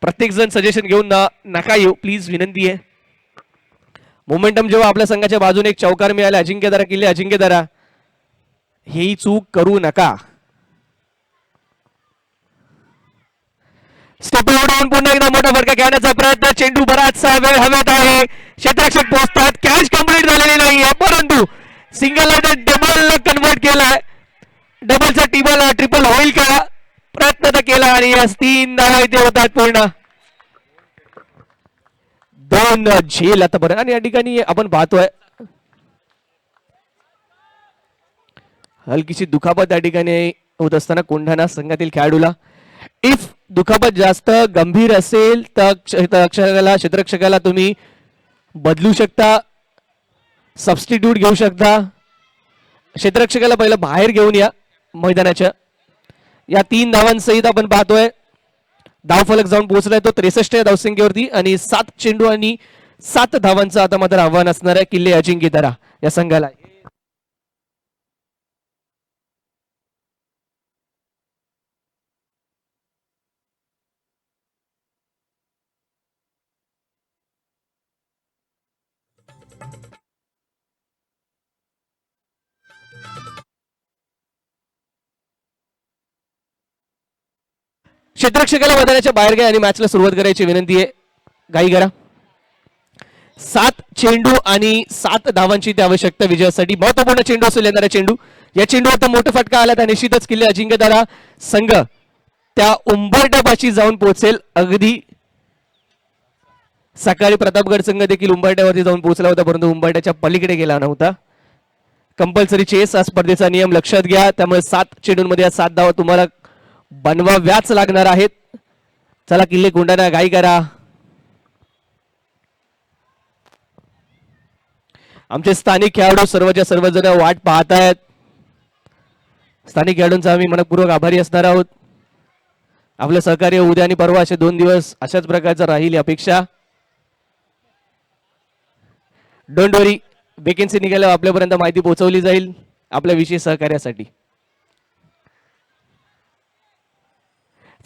प्रत्येक जण सजेशन घेऊन नका येऊ, प्लीज विनंती आहे. मोमेंटम जेव्हा आपल्या संघाच्या बाजूने एक चौकार मिळाला, अजिंक्यदारा केले, अजिंक्यदारा ही चूक करू नका. स्टेप आउट पुन्हा एकदा मोठा फटका खेळण्याचा प्रयत्न. चेंडू बराचसा वेळ हवेत आहे, क्षेत्ररक्षक पोहोचतात, कॅच कंप्लीट झालेली नाहीये, परंतु सिंगल डबल कन्वर्ट केलाय. डबलचा ट्रिपल होईल का, प्रयत्न तर केला आणि 3 धावा इथे होतात पूर्ण. दोन झेल आतापर्यंत आणि या ठिकाणी आपण पाहतोय हलकीशी दुखापत या ठिकाणी होत असताना कोंढाणा संघातील खेळाडूला इफ दुखापत जास्त गंभीर असेल तर क्षेत्ररक्षकाला तुम्ही बदलू शकता, सबस्टिट्यूट घेऊ शकता. क्षेत्ररक्षकाला पहिलं बाहेर घेऊन या मैदानाच्या. या 3 धावांसहित आपण पाहतोय धावफलक जाऊन पोहोचलाय तो 63 या धावसंख्येवरती आणि 7 चेंडू आणि 7 धावांचं आता मात्र आव्हान असणार आहे किल्ले अजिंक्यतारा या संघाला. क्षेत्ररक्षकाला मैदानाच्या बाहेर घ्या आणि मॅचला सुरुवात करायची विनंती आहे. घाई करा. 7 चेंडू आणि 7 धावांची ती आवश्यकता विजयासाठी. महत्वपूर्ण चेंडू असेल येणारा चेंडू. या चेंडूवर तर मोठा फटका आला तर निश्चितच किल्ले अजिंक्यतारा संघ त्या उंबरट्यापाशी जाऊन पोहोचेल. अगदी सकाळी प्रतापगड संघ देखील उंबरट्यावरती जाऊन पोहोचला होता परंतु उंबरट्याच्या पलीकडे गेला नव्हता. कंपल्सरी चेस हा स्पर्धेचा नियम लक्षात घ्या. त्यामुळे 7 चेंडूंमध्ये या 7 धावा तुम्हाला बनवाव्याच लागणार आहेत. चला किल्ले कोंढाणा घाई करा. आमचे स्थानिक खेळाडू सर्वच्या सर्वजण वाट पाहत आहेत. स्थानिक खेळाडूंचा आम्ही मनपूर्वक आभारी असणार आहोत. आपलं सहकार्य उद्या आणि परवा असे 2 दिवस अशाच प्रकारचं राहील ही अपेक्षा. डोंट वरी, वेकेन्सी निघाल्यावर आपल्यापर्यंत माहिती पोहोचवली जाईल आपल्या विशेष सहकार्यासाठी.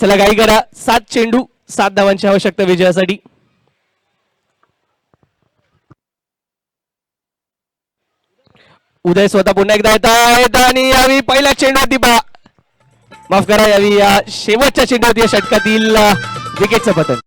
चला घाई करा. 7 चेंडू 7 धावांची आवश्यकता विजयासाठी. उदय स्वतः पुन्हा एकदा येत आणि यावेळी पहिल्या चेंडूवरती माफ करा यावेळी या शेवटच्या चेंडूवरती या षटकातील विकेटचं पतन.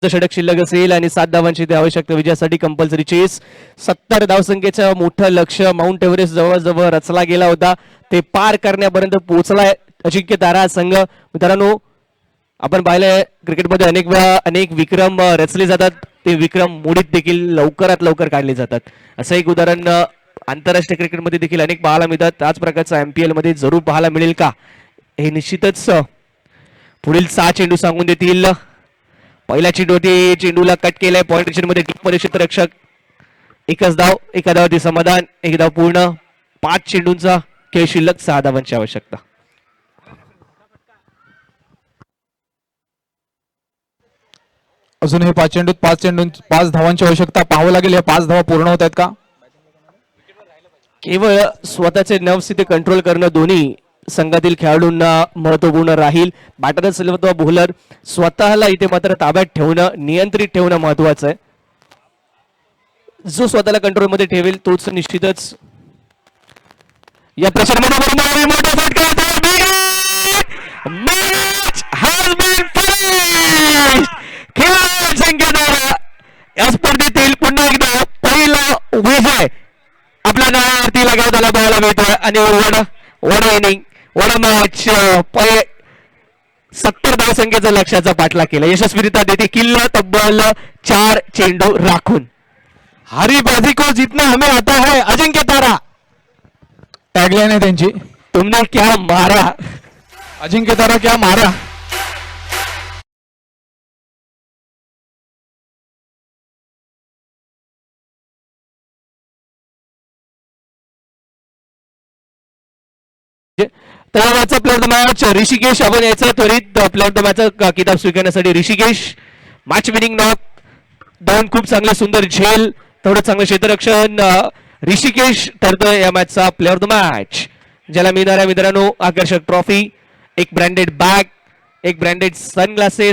षटक शिल्लक असेल आणि 7 धावांची ते आवश्यकता विजयासाठी कंपल्सरी चेस. 70 धावसंख्येचं मोठं लक्ष माउंट एव्हरेस्ट जवळजवळ रचला गेला होता ते पार करण्यापर्यंत पोहोचलाय अजिंक्यतारा संघ. मित्रांनो आपण पाहिलंय क्रिकेटमध्ये अनेक वेळा अनेक विक्रम रचले जातात. ते विक्रम मोडीत देखील लवकरात लवकर काढले जातात. असं एक उदाहरण आंतरराष्ट्रीय क्रिकेटमध्ये देखील अनेक पाहायला मिळतात. त्याच प्रकारचं MPL मध्ये जरूर पाहायला मिळेल का हे निश्चितच पुढील 6 चेंडू सांगून देतील. पहिल्या चेंडूवरती चेंडूला कट केलाय पॉइंट मध्ये मध्ये क्षेत्ररक्षक. एकच धाव, एका धावावरती समाधान, 1 धाव पूर्ण. 5 चेंडूंचा खेळ शिल्लक, 6 धावांची आवश्यकता. अजून हे 5 धावांची आवश्यकता. पाहावं लागेल या 5 धावा पूर्ण होत आहेत का. केवळ स्वतःचे नर्व्स इथे कंट्रोल करणं दोन्ही संघातील खेळाडूंना महत्वपूर्ण राहील. बॅटर असेल अथवा बॉलर स्वतःला इथे मात्र ताब्यात ठेवणं, नियंत्रित ठेवणं महत्वाचं आहे. जो स्वतःला कंट्रोल मध्ये ठेवेल तोच निश्चितच या प्रचारामध्ये मोठा फटका या स्पर्धेतील पुन्हा एकदा पहिला विजय आपल्या नावावरती लगावताना पाहायला मिळतोय आणि वडा इनिंग वडा मॅच 70 धावसंख्येचा लक्ष्याचा पाठलाग केला यशस्वीरित्या देते किल्ला तब्बल 4 चेंडू राखून. हरी बाजी को जितना हमें आता है अजिंक्यतारा टॅगलाईन आहे त्यांची. तुमने क्या मारा अजिंक्यतारा क्या मारा. तर player of the match Rishikesh आपण यायचं त्वरित प्लेअर ऑफ द मॅचचा किताब स्वीकारण्यासाठी. ऋषिकेश मॅच विनिंग नॉक, दोन खूप चांगले सुंदर झेल, तेवढं चांगलं क्षेत्ररक्षण. ऋषिकेश ठरतोय या मॅचचा प्लेअर ऑफ द मॅच, ज्याला मिळणाऱ्या मित्रांनो आकर्षक ट्रॉफी, एक ब्रँडेड बॅग, एक ब्रँडेड सनग्लासेस,